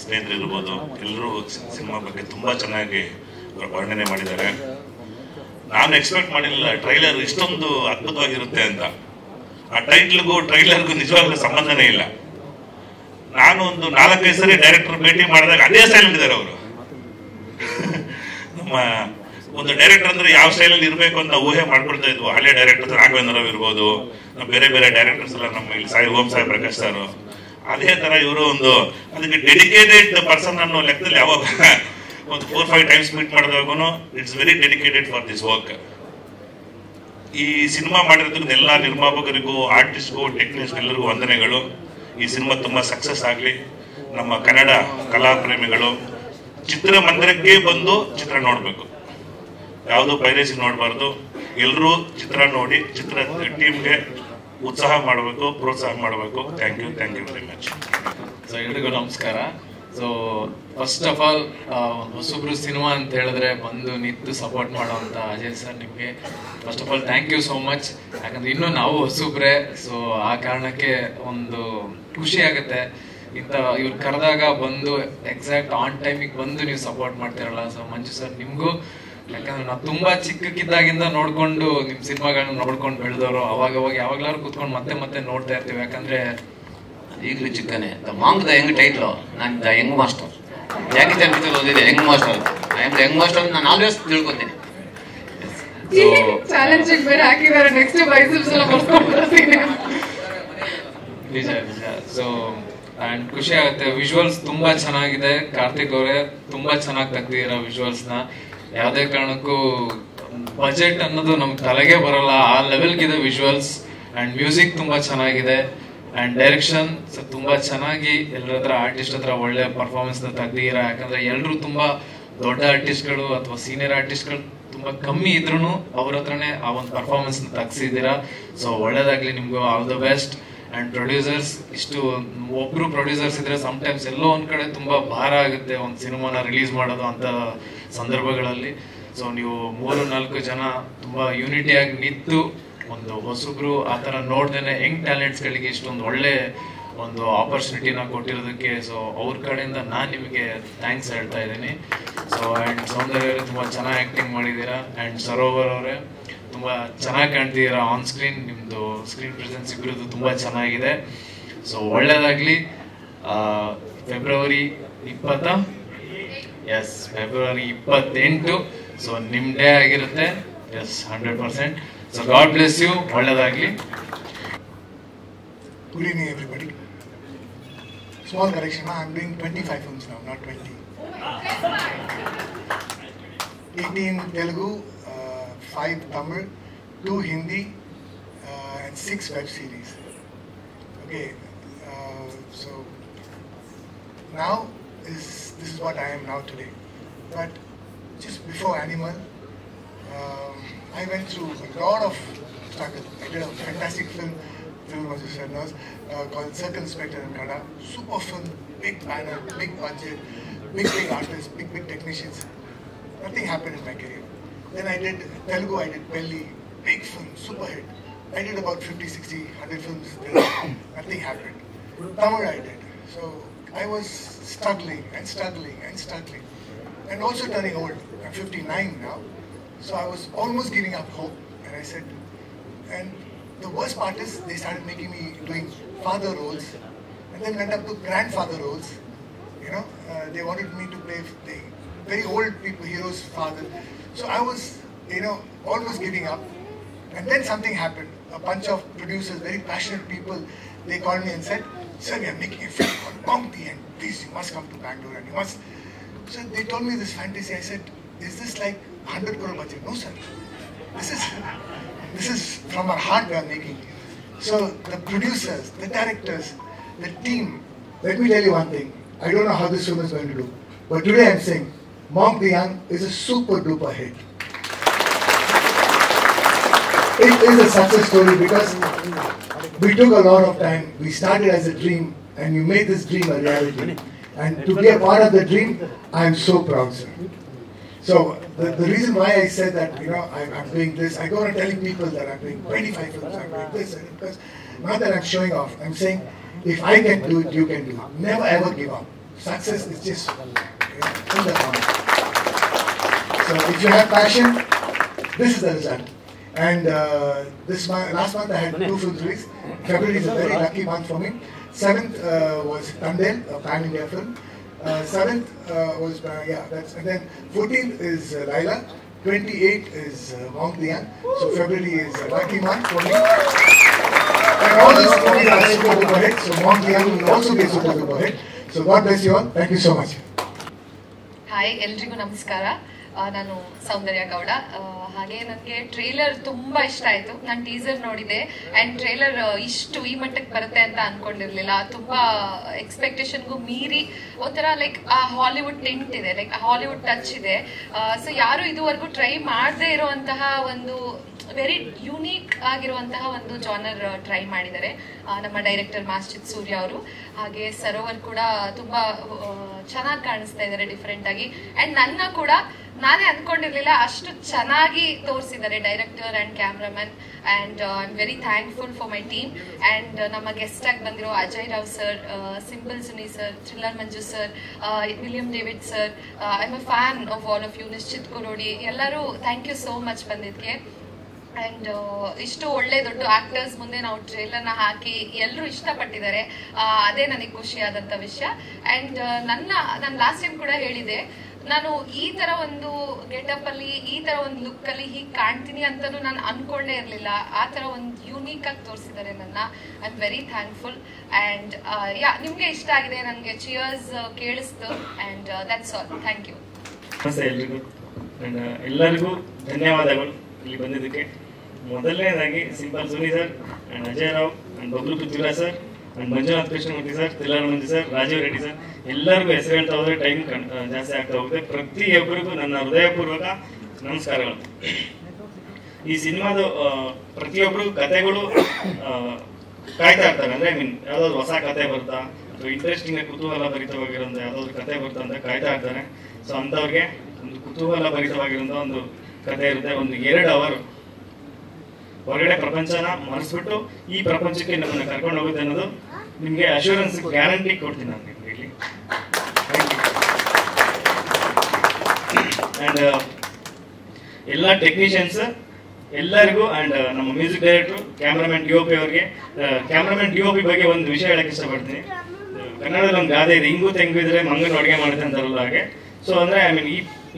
ಸ್ನೇಹಿತರು ಇರ್ಬೋದು, ಎಲ್ಲರೂ ಸಿನಿಮಾ ಬಗ್ಗೆ ತುಂಬಾ ಚೆನ್ನಾಗಿ ವರ್ಣನೆ ಮಾಡಿದ್ದಾರೆ. ನಾನು ಎಕ್ಸ್ಪೆಕ್ಟ್ ಮಾಡಿರಲಿಲ್ಲ ಟ್ರೈಲರ್ ಇಷ್ಟೊಂದು ಅದ್ಭುತವಾಗಿರುತ್ತೆ ಅಂತ. ಆ ಟೈಟ್ಲ್ಗೂ ಟ್ರೈಲರ್ಗೂ ನಿಜವಾಗ್ಲೂ ಸಂಬಂಧನೇ ಇಲ್ಲ. ನಾನು ಒಂದು 4-5 ಸರಿ ಡೈರೆಕ್ಟರ್ ಭೇಟಿ ಮಾಡಿದಾಗ ಅದೇ ಸ್ಟೈಲ್ ಇದ್ದಾರೆ ಅವರು. ನಮ್ಮ ಒಂದು ಡೈರೆಕ್ಟರ್ ಅಂದ್ರೆ ಯಾವ ಸ್ಟೈಲಲ್ಲಿ ಇರಬೇಕು ಅಂತ ಊಹೆ ಮಾಡ್ಕೊಳ್ತಾ ಇದ್ವು. ಹಳೆ ಡೈರೆಕ್ಟರ್ ರಾಘವೇಂದ್ರ ರಾವ್ ಇರ್ಬೋದು, ಬೇರೆ ಬೇರೆ ಡೈರೆಕ್ಟರ್ಸ್ ಎಲ್ಲ ನಮ್ಮ ಇಲ್ಲಿ ಓಂ ಸಾಯಿ ಪ್ರಕಾಶ್ ಸರ್, ಅದೇ ತರ ಇವರು ಒಂದು ಅದಕ್ಕೆ ಡೆಡಿಕೇಟೆಡ್ ಪರ್ಸನ್ ಅನ್ನೋ ಲೆಕ್ಕದಲ್ಲಿ ಯಾವಾಗ ಒಂದು 4-5 ಟೈಮ್ಸ್ ಮೀಟ್ ಮಾಡಿದಾಗೂ it's very dedicated for this work. ಈ ಸಿನಿಮಾ ಮಾಡಿರೋದ್ರಿಂದ ಎಲ್ಲ ನಿರ್ಮಾಪಕರಿಗೂ, ಆರ್ಟಿಸ್ಟ್ಗೂ, ಟೆಕ್ನಿಷಿಯನ್ ಎಲ್ಲರಿಗೂ ವಂದನೆಗಳು. ಈ ಸಿನಿಮಾ ತುಂಬಾ ಸಕ್ಸಸ್ ಆಗಲಿ. ನಮ್ಮ ಕನ್ನಡ ಕಲಾ ಪ್ರೇಮಿಗಳು ಚಿತ್ರಮಂದಿರಕ್ಕೆ ಬಂದು ಚಿತ್ರ ನೋಡಬೇಕು, ಯಾವುದೋ ಪೈರೇಸಿ ನೋಡಬಾರ್ದು. ಎಲ್ಲರೂ ಚಿತ್ರ ನೋಡಿ ಚಿತ್ರ ಟೀಮ್ಗೆ ಉತ್ಸಾಹ ಮಾಡಬೇಕು, ಪ್ರೋತ್ಸಾಹ ಮಾಡಬೇಕು. Thank you very much. So ಎಲ್ರಿಗೂ ನಮಸ್ಕಾರ. ಸೊ ಫಸ್ಟ್ ಆಫ್ ಆಲ್ ಹೊಸಬ್ರು ಸಿನಿಮಾ ಅಂತ ಹೇಳಿದ್ರೆ ಬಂದು ನಿಂತು ಸಪೋರ್ಟ್ ಮಾಡೋವಂಥ ಅಜಯ್ ಸರ್, ನಿಮಗೆ first of all thank you so much. ಯಾಕಂದ್ರೆ ಇನ್ನೂ ನಾವು ಹೊಸಬ್ರೆ, ಸೊ ಆ ಕಾರಣಕ್ಕೆ ಒಂದು ಖುಷಿ ಆಗುತ್ತೆ. ಇಂಥ ಇವ್ರು ಕರೆದಾಗ ಬಂದು ಎಕ್ಸಾಕ್ಟ್ ಆನ್ ಟೈಮಿಗೆ ಬಂದು ನೀವು ಸಪೋರ್ಟ್ ಮಾಡ್ತಿರಲ್ಲ. ಸೊ ಮಂಜು ಸರ್ ನಿಮಗೂ, ಯಾಕಂದ್ರೆ ನಾವು ತುಂಬಾ ಚಿಕ್ಕಕ್ಕಿದ್ದಾಗಿಂದ ನೋಡ್ಕೊಂಡು ನಿಮ್ ಸಿನಿಮಾಗಳನ್ನ ನೋಡ್ಕೊಂಡು ಬೆಳೆದವರು. ಅವಾಗ ಯಾವಾಗ್ಲಾರು ಕುತ್ಕೊಂಡು ಮತ್ತೆ ನೋಡ್ತಾ ಇರ್ತೀವಿ. ಯಾಕಂದ್ರೆ ಈಗಲೂ ಚಿಕ್ಕನೆ ಮಾಂಗ್ ದ ಯಂಗ್ ಟೈಟ್ಲು, ನಾನು the young master Jackie Chan picture ಓದಿದೆ. Young master, I am the young master ನಾನು ಆಲ್ವೇಸ್ ತಿಳ್ಕೊತೀನಿ. ಚಾಲೆಂಜ್ ಬೇರೆ ಹಾಕಿದ್ದಾರೆ, ನೆಕ್ಸ್ಟ್ ಬೈಸೆಪ್ಸ್ ಎಲ್ಲ ಬರ್ಸ್ಕೊಂಡು ಬರ್ತೀನಿ. ನಿಜ. ಸೊ ಅಂಡ್ ಖುಷಿ ಆಗುತ್ತೆ. ವಿಜುವಲ್ಸ್ ತುಂಬಾ ಚೆನ್ನಾಗಿದೆ. ಕಾರ್ತಿಕ್ ಅವರೇ ತುಂಬಾ ಚೆನ್ನಾಗಿ ತೆಗ್ದಿದ್ದೀರಾ ವಿಜುವಲ್ಸ್ ನ. ಯಾವುದೇ ಕಾರಣಕ್ಕೂ ಬಜೆಟ್ ಅನ್ನೋದು ನಮ್ಗೆ ತಲೆಗೆ ಬರಲ್ಲ, ಆ ಲೆವೆಲ್ಗಿದೆ ವಿಜುವಲ್ಸ್. ಅಂಡ್ ಮ್ಯೂಸಿಕ್ ತುಂಬಾ ಚೆನ್ನಾಗಿದೆ. ಅಂಡ್ ಡೈರೆಕ್ಷನ್ ತುಂಬಾ ಚೆನ್ನಾಗಿ ಎಲ್ಲರ ಹತ್ರ ಆರ್ಟಿಸ್ಟ್ ಹತ್ರ ಒಳ್ಳೆ ಪರ್ಫಾರ್ಮೆನ್ಸ್ ನ ತೆಗ್ದಿದ್ದೀರಾ. ಯಾಕಂದ್ರೆ ಎಲ್ಲರೂ ತುಂಬಾ ದೊಡ್ಡ ಆರ್ಟಿಸ್ಟ್ಗಳು ಅಥವಾ ಸೀನಿಯರ್ ಆರ್ಟಿಸ್ಟ್ಗಳು ತುಂಬಾ ಕಮ್ಮಿ ಇದ್ರು ಅವ್ರ ಹತ್ರನೇ ಆ ಒಂದು ಪರ್ಫಾರ್ಮೆನ್ಸ್ ನ ತೆಗ್ಸಿದ್ದೀರಾ. ಸೊ ಒಳ್ಳೇದಾಗ್ಲಿ ನಿಮ್ಗೂ, all the best. And producers, ಇಷ್ಟು ಒಬ್ರು ಪ್ರೊಡ್ಯೂಸರ್ಸ್ ಇದ್ರೆ ಸಮ್ಟೈಮ್ಸ್ ಎಲ್ಲೋ ಒಂದ್ ಕಡೆ ತುಂಬಾ ಭಾರ ಆಗುತ್ತೆ ಒಂದು ಸಿನಿಮಾನ ರಿಲೀಸ್ ಮಾಡೋದು ಅಂತ ಸಂದರ್ಭಗಳಲ್ಲಿ. ಸೊ ನೀವು 3-4 ಜನ ತುಂಬಾ ಯೂನಿಟಿಯಾಗಿ ನಿಂತು ಒಂದು ಹೊಸಬ್ರು ಆತರ ನೋಡ್ದೇನೆ ಯಂಗ್ ಟ್ಯಾಲೆಂಟ್ಸ್ ಗಳಿಗೆ ಇಷ್ಟೊಂದು ಒಳ್ಳೆ ಒಂದು ಆಪರ್ಚುನಿಟಿನ ಕೊಟ್ಟಿರೋದಕ್ಕೆ ಸೊ ಅವ್ರ ಕಡೆಯಿಂದ ನಾನು ನಿಮಗೆ ಥ್ಯಾಂಕ್ಸ್ ಹೇಳ್ತಾ ಇದ್ದೀನಿ. ಸೊ ಅಂಡ್ ಸೌಂದರ್ಯ ಅವರೇ ತುಂಬಾ ಚೆನ್ನಾಗಿ ಆಕ್ಟಿಂಗ್ ಮಾಡಿದ್ದೀರಾ. ಅಂಡ್ ಸರೋವರ್ ಅವರೇ ತುಂಬಾ ಚೆನ್ನಾಗಿ ಕಾಣ್ತಿದ್ದೀರಾ ಆನ್ ಸ್ಕ್ರೀನ್. ನಿಮ್ದು ಸ್ಕ್ರೀನ್ ಪ್ರೆಸೆನ್ಸ್ ಇಬ್ಬರದ್ದು ತುಂಬಾ ಚೆನ್ನಾಗಿದೆ. ಸೊ ಒಳ್ಳೇದಾಗ್ಲಿ. ಫೆಬ್ರವರಿ 28 ಸೊ ನಿಮ್ ಡೇ ಆಗಿರುತ್ತೆ. Yes 100%. So god bless you. ಒಳ್ಳೇದಾಗ್ಲಿ. Good evening, everybody. Small correction, I'm doing 25 films now, not 20. 18 Telugu, 5 Tamil, 2 Hindi, and 6 web series. Okay, so now this is what I am now today. But just before Animal, I went through a lot of struggle. I did a fantastic film was called Circle Inspector in Kannada. Super film, big banner, big budget, big artists, big technicians. Nothing happened in my career. Then I did Telugu, I did Pelli, big film, super hit. I did about 50, 60, 100 films. Nothing happened. Tamil I did. So I was struggling and struggling and struggling. And also turning old. I'm 59 now. So I was almost giving up hope. And I said, and the worst part is they started making me doing father roles and then went up to grandfather roles. You know, they wanted me to play the very old people, heroes' father. So I was, you know, almost giving up. And then something happened. A bunch of producers, very passionate people, they called me and said, "Sir, we are making a film called Bounty and please you must come to Bangalore and you must." So they told me this fantasy. I said, "Is this like 100 crore budget?" "No, sir. This is from our heart we are making." So the producers, the directors, the team, let me tell you one thing. I don't know how this film is going to do. But today I'm saying, Monk the Young is a super duper hit. It is a success story because we took a lot of time. We started as a dream and you made this dream a reality. And to be a part of the dream, I am so proud, sir. So the reason why I said that, you know, I'm doing this, I go on telling people that I'm doing 25 films, I'm doing this, because not that I'm showing off, I'm saying if I can do it, you can do it. Never ever give up. Success is just, you know, in the corner. So if you have passion, this is the result. And this month, last month I had 2 films released. February is a very lucky month for me. 7th was Tandel, a pan-India film. 7th was, and then 14th is Laila, 28 is Wong Liang. So February is a lucky month for me. And all these movies are super duper hit. So Wong Liang will also be a super duper hit. So God bless you all. Thank you so much. Hi ಎಲ್ರಿಗೂ ನಮಸ್ಕಾರ. ನಾನು ಸೌಂದರ್ಯ ಗೌಡ. ಹಾಗೆ ನನಗೆ trailer ತುಂಬಾ ಇಷ್ಟ ಆಯ್ತು. ನಾನು teaser ನೋಡಿದೆ ಅಂಡ್ ಟ್ರೇಲರ್ ಇಷ್ಟು ಈ ಮಟ್ಟಕ್ಕೆ ಬರುತ್ತೆ ಅಂತ ಅನ್ಕೊಂಡಿರ್ಲಿಲ್ಲ. ತುಂಬಾ ಎಕ್ಸ್ಪೆಕ್ಟೇಷನ್ಗೂ ಮೀರಿ ಒಂಥರ ಲೈಕ್ ಆ ಹಾಲಿವುಡ್ ಟಿಂಟ್ ಇದೆ, ಲೈಕ್ ಹಾಲಿವುಡ್ ಟಚ್ ಇದೆ. ಸೊ ಯಾರು ಇದುವರೆಗೂ ಟ್ರೈ ಮಾಡದೇ ಇರುವಂತಹ ಒಂದು ವೆರಿ ಯೂನಿಕ್ ಆಗಿರುವಂತಹ ಒಂದು ಜಾನರ್ ಟ್ರೈ ಮಾಡಿದ್ದಾರೆ ನಮ್ಮ ಡೈರೆಕ್ಟರ್ ಮಾಸ್ಜಿದ್ ಸೂರ್ಯ ಅವರು. ಹಾಗೆ ಸರೋವರ್ ಕೂಡ ತುಂಬಾ ಚೆನ್ನಾಗಿ ಕಾಣಿಸ್ತಾ ಇದ್ದಾರೆ ಡಿಫ್ರೆಂಟ್ ಆಗಿ. ಅಂಡ್ ನನ್ನ ಕೂಡ ನಾನೇ ಅನ್ಕೊಂಡಿರ್ಲಿಲ್ಲ ಅಷ್ಟು ಚೆನ್ನಾಗಿ ತೋರಿಸಿದ್ದಾರೆ director and cameraman. And I am very thankful for my team. And ನಮ್ಮ ಗೆಸ್ಟ್ ಆಗಿ ಬಂದಿರೋ Ajay Rao sir, simple Suni sir, thriller Manju sir, William David sir, I am a fan of all of you. Nishchith Kurodi ಎಲ್ಲರೂ ಥ್ಯಾಂಕ್ ಯು ಸೋ ಮಚ್ ಬಂದಿದ್ದಕ್ಕೆ. And ಇಷ್ಟು ಒಳ್ಳೆ ದೊಡ್ಡ actors ಮುಂದೆ ನಾವು ಟ್ರೇಲರ್ನ ಹಾಕಿ ಎಲ್ಲರೂ ಇಷ್ಟಪಟ್ಟಿದ್ದಾರೆ. ಅದೇ ನನಗೆ ಖುಷಿಯಾದಂಥ ವಿಷಯ. ಅಂಡ್ ನಾನು ಲಾಸ್ಟ್ ಟೈಮ್ ಕೂಡ ಹೇಳಿದೆ, ನಾನು ಈ ತರ ಒಂದು ಗೆಟಪ್ ಅಲ್ಲಿ, ಈ ತರ ಒಂದು ಲುಕ್ ಅಲ್ಲಿ ಹೀಗೆ ಕಾಣ್ತೀನಿ ಅಂತಾನು ನಾನು ಅನ್ಕೊಂಡೇ ಇರ್ಲಿಲ್ಲ. ಆ ತರ ಒಂದು ಯೂನಿಕ್ ಆಗಿ ತೋರಿಸಿದ್ದಾರೆ ನನ್ನ. I am very thankful. And ನಿಮ್ಗೆ ಇಷ್ಟ ಆಗಿದೆ, ನನಗೆ ಚಿಯರ್ಸ್ ಕೇಳಿಸ್ತು. And that's all. Thank you. ನಮಸ್ತೆ ಎಲ್ರಿಗೂ. ಅಂಡ್ ಎಲ್ಲರಿಗೂ ಧನ್ಯವಾದಗಳು ಇಲ್ಲಿ ಬಂದಿದ್ದಕ್ಕೆ. ಮೊದಲನೇದಾಗಿ simple Suni sir and Ajay Rao and Bablu Prithviraj sir and Manjunath Krishnamurthy sir, thriller Manju sir, Rajeev Reddy sir, ಎಲ್ಲರಿಗೂ ಹೆಸರು ಹೇಳ್ತಾ ಹೋದ್ರೆ ಟೈಮ್ ಜಾಸ್ತಿ ಆಗ್ತಾ ಹೋಗುತ್ತೆ. ಪ್ರತಿಯೊಬ್ಬರಿಗೂ ನನ್ನ ಹೃದಯಪೂರ್ವಕ ನಮಸ್ಕಾರಗಳು. ಈ ಸಿನಿಮಾದ ಪ್ರತಿಯೊಬ್ಬರು ಕಥೆಗಳು ಕಾಯ್ತಾ ಇರ್ತಾರೆ. ಅಂದ್ರೆ ಐ ಮೀನ್ ಯಾವ್ದಾದ್ರು ಹೊಸ ಕತೆ ಬರುತ್ತಾ ಅಥವಾ ಇಂಟ್ರೆಸ್ಟಿಂಗ್ ಕುತೂಹಲ ಭರಿತವಾಗಿರೋಂಥ ಯಾವ್ದಾದ್ರು ಕತೆ ಬರುತ್ತಾ ಅಂತ ಕಾಯ್ತಾ ಇರ್ತಾರೆ. ಸೊ ಅಂಥವ್ರಿಗೆ ಒಂದು ಕುತೂಹಲ ಭರಿತವಾಗಿರೋಂಥ ಒಂದು ಕತೆ ಇರುತ್ತೆ. ಒಂದು 2 ಅವರ್ ಹೊರಗಡೆ ಪ್ರಪಂಚನ ಮರೆಸ್ಬಿಟ್ಟು ಈ ಪ್ರಪಂಚಕ್ಕೆ ನಮ್ಮನ್ನ ಕರ್ಕೊಂಡು ಹೋಗುತ್ತೆ ಅನ್ನೋದು ನಿಮ್ಗೆ ಅಶ್ಯೂರೆನ್ಸ್ ಗ್ಯಾರಂಟಿ ಕೊಡ್ತೀನಿ ನಾನು ನಿಮ್ಗೆ ಇಲ್ಲಿ. ಅಂಡ್ ಎಲ್ಲ ಟೆಕ್ನಿಷಿಯನ್ಸ್ ಎಲ್ಲರಿಗೂ ಅಂಡ್ ನಮ್ಮ ಮ್ಯೂಸಿಕ್ ಡೈರೆಕ್ಟರ್, ಕ್ಯಾಮ್ರಾಮನ್ DOP ಅವ್ರಿಗೆ. ಕ್ಯಾಮ್ರಾಮನ್ DOP ಬಗ್ಗೆ ಒಂದು ವಿಷಯ ಹೇಳಕ್ ಇಷ್ಟಪಡ್ತೀನಿ. ಕನ್ನಡದಲ್ಲಿ ಒಂದು ಗಾದೆ ಇದೆ, ಇಂಗು ತೆಂಗು ಇದ್ರೆ ಮಂಗನ ಅಡುಗೆ ಮಾಡುತ್ತೆ ಅಂತಾರಲ್ಲ ಹಾಗೆ. ಸೊ ಅಂದ್ರೆ ಐ ಮೀನ್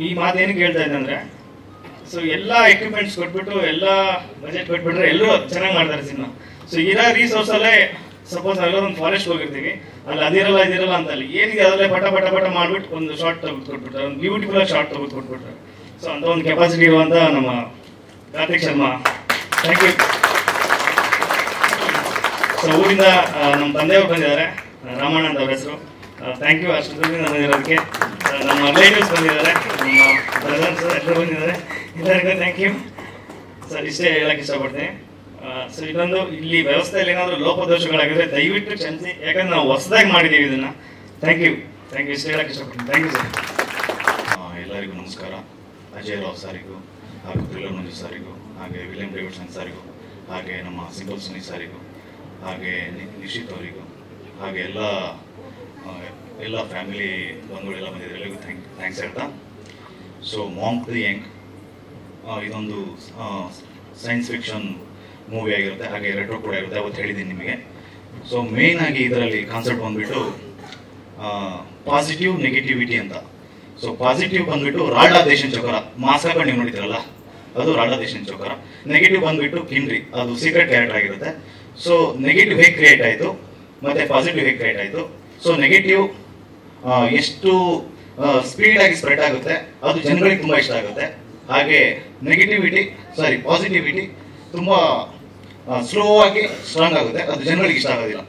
ಈ ಮಾತು ಏನಕ್ಕೆ ಹೇಳ್ತಾ ಇದ್ದೆ ಅಂದ್ರೆ, ಸೊ ಎಲ್ಲ ಎಕ್ವಿಪ್ಮೆಂಟ್ಸ್ ಕೊಟ್ಬಿಟ್ಟು ಎಲ್ಲ ಬಜೆಟ್ ಕೊಟ್ಬಿಟ್ರೆ ಎಲ್ಲರೂ ಚೆನ್ನಾಗಿ ಮಾಡ್ತಾರೆ ಸಿನಿಮಾ. ಸೊ ಇರೋ ರಿಸೋರ್ಸ್ ಅಲ್ಲೇ ಸಪೋಸ್ ಎಲ್ಲರೂ ಒಂದು ಫಾರೆಸ್ಟ್ ಹೋಗಿರ್ತೀವಿ, ಅಲ್ಲಿ ಅದಿರಲ್ಲ ಇದಿರಲ್ಲ ಅಂತ ಅಲ್ಲಿ ಏನಿದೆ ಅದರಲ್ಲೇ ಪಟ ಪಟ ಪಟ ಮಾಡ್ಬಿಟ್ಟು ಒಂದು ಶಾರ್ಟ್ ತೆಗೆದು ಕೊಟ್ಬಿಟ್ರೆ, ಒಂದು ಬ್ಯೂಟಿಫುಲ್ ಆಗಿ ಶಾರ್ಟ್ ತೆಗೆದು ಕೊಟ್ಬಿಟ್ರೆ. ಸೊ ಅಂತ ಒಂದು ಕೆಪಾಸಿಟಿ ಇರುವಂತ ನಮ್ಮ Karthik Sharma, thank you. So ಊರಿಂದ ನಮ್ಮ ತಂದೆಯವರು ಬಂದಿದ್ದಾರೆ, ರಾಮಣ್ಣ ಅಂತ ಅವ್ರ ಹೆಸರು. ಥ್ಯಾಂಕ್ ಯು ಅಷ್ಟು ದೂರದಿಂದ ಬಂದಿರೋದಕ್ಕೆ. ನಮ್ಮ ರಿಲೇಟಿವ್ಸ್ ಬಂದಿದ್ದಾರೆ, ನಮ್ಮ ಬ್ರದರ್ಸ್ ಎಲ್ಲರೂ ಬಂದಿದ್ದಾರೆ, ಎಲ್ಲರಿಗೂ ಥ್ಯಾಂಕ್ ಯು ಸರ್. ಇಷ್ಟೇ ಹೇಳಕ್ ಇಷ್ಟಪಡ್ತೀನಿ. ಸೊ ಇದೊಂದು ಇಲ್ಲಿ ವ್ಯವಸ್ಥೆಯಲ್ಲಿ ಏನಾದರೂ ಲೋಪದೋಷಗಳಾಗಿದ್ರೆ ದಯವಿಟ್ಟು ಕ್ಷಮಿಸಿ, ಯಾಕಂದ್ರೆ ನಾವು ಹೊಸದಾಗಿ ಮಾಡಿದ್ದೀವಿ ಇದನ್ನ. ಥ್ಯಾಂಕ್ ಯು ಇಷ್ಟೇ ಹೇಳಕ್ ಇಷ್ಟಪಡ್ತೀನಿ. Thank you sir. ಎಲ್ಲರಿಗೂ ನಮಸ್ಕಾರ. ಅಜಯ್ ರಾವ್ ಸಾರಿಗೂ ಹಾಗೂ ಥ್ರಿಲ್ಲರ್ ಮಂಜು ಸಾರಿಗೂ, ಹಾಗೆ ವಿಲಿಯಂ ಡೇವಿಡ್ಸನ್ ಸಾರಿಗೂ, ಹಾಗೆ ನಮ್ಮ ಸಿಂಪಲ್ ಸುನಿ ಸಾರಿಗೂ, ಹಾಗೆ ನಿಶ್ಚಿತ್ ಅವರಿಗೂ, ಹಾಗೆ ಎಲ್ಲ ಫ್ಯಾಮಿಲಿ ಬಂಧುಗಳೆಲ್ಲ ಬಂದಿದ್ದಾರೆ, ಎಲ್ಲರಿಗೂ ಥ್ಯಾಂಕ್ಸ್ ಹೇಳ್ತಾ. ಸೊ ಮಾಂಕ್ ದಿ ಯಂಗ್ ಇದೊಂದು ಸೈನ್ಸ್ ಫಿಕ್ಷನ್ ಮೂವಿ ಆಗಿರುತ್ತೆ, ಹಾಗೆ ರೆಟ್ರೋ ಕೂಡ ಇರುತ್ತೆ, ಅವತ್ತು ಹೇಳಿದ್ದೀನಿ ನಿಮಗೆ. ಸೊ ಮೇನ್ ಆಗಿ ಇದರಲ್ಲಿ ಕಾನ್ಸೆಪ್ಟ್ ಬಂದ್ಬಿಟ್ಟು ಪಾಸಿಟಿವ್ ನೆಗೆಟಿವಿಟಿ ಅಂತ. ಸೊ ಪಾಸಿಟಿವ್ ಬಂದ್ಬಿಟ್ಟು ರಾಡಾ ದೇಶನ್ ಚೌಕರ, ಮಾಸ್ಕ್ ಹಾಕೊಂಡು ನೀವು ನೋಡಿದ್ರಲ್ಲ ಅದು ರಾಡಾ ದೇಶನ್ ಚೌಕರ. ನೆಗೆಟಿವ್ ಬಂದ್ಬಿಟ್ಟು ಕಿನ್ರಿ, ಅದು ಸೀಕ್ರೆಟ್ ಕ್ಯಾರೆಕ್ಟರ್ ಆಗಿರುತ್ತೆ. ಸೊ ನೆಗೆಟಿವ್ ಹೇಗೆ ಕ್ರಿಯೇಟ್ ಆಯಿತು ಮತ್ತೆ ಪಾಸಿಟಿವ್ ಹೇಗೆ ಕ್ರಿಯೇಟ್ ಆಯಿತು. ಸೊ ನೆಗೆಟಿವ್ ಎಷ್ಟು ಸ್ಪೀಡ್ ಆಗಿ ಸ್ಪ್ರೆಡ್ ಆಗುತ್ತೆ ಅದು ಜನಗಳಿಗೆ ತುಂಬಾ ಇಷ್ಟ ಆಗುತ್ತೆ. ಹಾಗೆ ಪಾಸಿಟಿವಿಟಿ ತುಂಬಾ ಸ್ಲೋ ಆಗಿ ಸ್ಟ್ರಾಂಗ್ ಆಗುತ್ತೆ, ಅದು ಜನಗಳಿಗೆ ಇಷ್ಟ ಆಗೋದಿಲ್ಲ.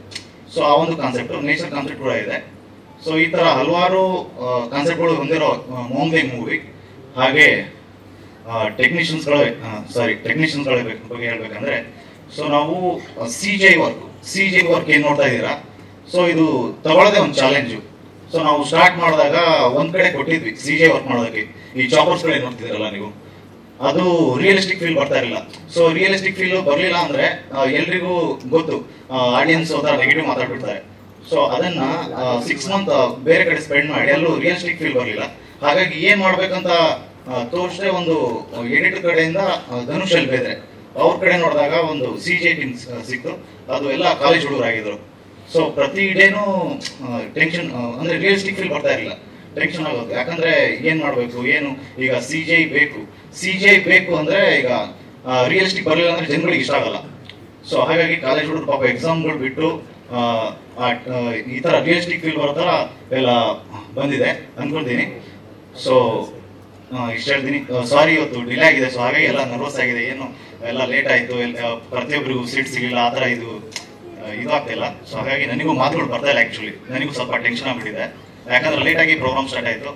ಸೊ ಆ ಒಂದು ಕಾನ್ಸೆಪ್ಟ್, ನೇಚರ್ ಕಾನ್ಸೆಪ್ಟ್ ಕೂಡ ಇದೆ. ಸೊ ಈ ತರ ಹಲವಾರು ಕಾನ್ಸೆಪ್ಟ್ಗಳು ಹೊಂದಿರೋ ಮಾಂಕ್ ದಿ ಯಂಗ್ ಮೂವಿ. ಹಾಗೆ ಟೆಕ್ನಿಷಿಯನ್ಸ್ಗಳ ಬಗ್ಗೆ ಹೇಳ್ಬೇಕಂದ್ರೆ, ಸೊ ನಾವು CGI ವರ್ಕ್ ಏನ್ ನೋಡ್ತಾ ಇದ್ದೀರಾ, ಸೊ ಇದು ತಗೊಳ್ಳೋದೇ ಒಂದು ಚಾಲೆಂಜು. ಸೊ ನಾವು ಸ್ಟಾರ್ಟ್ ಮಾಡಿದಾಗ ಒಂದ್ ಕಡೆ ಕೊಟ್ಟಿದ್ವಿ CGI ವರ್ಕ್ ಮಾಡೋದಕ್ಕೆ, ಈ ಚಾಪರ್ಸ್ಗಳು ಏನ್ ನೋಡ್ತಿದ್ದೀರಲ್ಲ ನೀವು, ಅದು ರಿಯಲಿಸ್ಟಿಕ್ ಫೀಲ್ ಬರ್ತಾ ಇರಲಿಲ್ಲ. ಸೊ ರಿಯಲಿಸ್ಟಿಕ್ ಫೀಲ್ ಬರ್ಲಿಲ್ಲ ಅಂದ್ರೆ ಎಲ್ರಿಗೂ ಗೊತ್ತು, ಆಡಿಯನ್ಸ್ ಹೋದ ನೆಗೆಟಿವ್ ಮಾತಾಡ್ಬಿಡ್ತಾರೆ. ಸೊ ಅದನ್ನ 6 ಮಂತ್ ಬೇರೆ ಕಡೆ ಸ್ಪೆಂಡ್ ಮಾಡಿ ಅಲ್ಲೂ ರಿಯಲಿಸ್ಟಿಕ್ ಫೀಲ್ ಬರಲಿಲ್ಲ. ಹಾಗಾಗಿ ಏನ್ ಮಾಡ್ಬೇಕಂತ ತೋರಿಸ್ರೆ ಒಂದು ಎಡಿಟರ್ ಕಡೆಯಿಂದ ಧನುಷ್ ಎಲ್ ಬೇದ್ರೆ ಅವ್ರ ಕಡೆ ನೋಡಿದಾಗ ಒಂದು CGI ಟೀಮ್ ಸಿಕ್ತು, ಅದು ಎಲ್ಲ ಕಾಲೇಜ್ ಹುಡುಗರಾಗಿದ್ರು. ಸೊ ಪ್ರತಿ ಡೇನು ಟೆನ್ಷನ್ ಅಂದ್ರೆ ರಿಯಲಿಸ್ಟಿಕ್ ಫೀಲ್ ಬರ್ತಾ ಇರಲಿಲ್ಲ. ಟೆನ್ಷನ್ ಆಗುತ್ತೆ. ಯಾಕಂದ್ರೆ ಏನ್ ಮಾಡ್ಬೇಕು ಏನು, ಈಗ CGI ಬೇಕು ಅಂದ್ರೆ ಈಗ ರಿಯಲಿಸ್ಟಿಕ್ ಬರಲಿಲ್ಲ ಅಂದ್ರೆ ಜನಗಳಿಗೆ ಇಷ್ಟ ಆಗಲ್ಲ. ಸೊ ಹಾಗಾಗಿ ಕಾಲೇಜ್ ಹುಡುಗರು ಪಾಪ ಎಕ್ಸಾಮ್ಗಳು ಬಿಟ್ಟು ಈ ತರ ರಿಯಲಿಸ್ಟಿಕ್ ಫೀಲ್ ಬರೋ ತರ ಎಲ್ಲ ಬಂದಿದೆ ಅನ್ಕೊಳ್ತೀನಿ. ಸೊ ಇಷ್ಟ ಹೇಳ್ತೀನಿ. ಸಾರಿ ಇವತ್ತು ಡಿಲೇ ಆಗಿದೆ, ಸೊ ಹಾಗಾಗಿ ಎಲ್ಲ ನರ್ವಸ್ ಆಗಿದೆ, ಏನು ಎಲ್ಲ ಲೇಟ್ ಆಯ್ತು, ಪ್ರತಿಯೊಬ್ಬರಿಗೂ ಸೀಟ್ ಸಿಗಲಿಲ್ಲ, ಆ ಥರ ಇದು ಆಗ್ತಿಲ್ಲ. ಸೊ ಹಾಗಾಗಿ ನನಗೂ ಮಾತುಗಳು ಬರ್ತಾ ಇಲ್ಲ. ಆ್ಯಕ್ಚುಲಿ ನನಗೂ ಸ್ವಲ್ಪ ಟೆನ್ಷನ್ ಆಗಿಬಿಟ್ಟಿದೆ, ಯಾಕಂದ್ರೆ ಲೇಟಾಗಿ ಪ್ರೋಗ್ರಾಮ್ ಸ್ಟಾರ್ಟ್ ಆಯಿತು.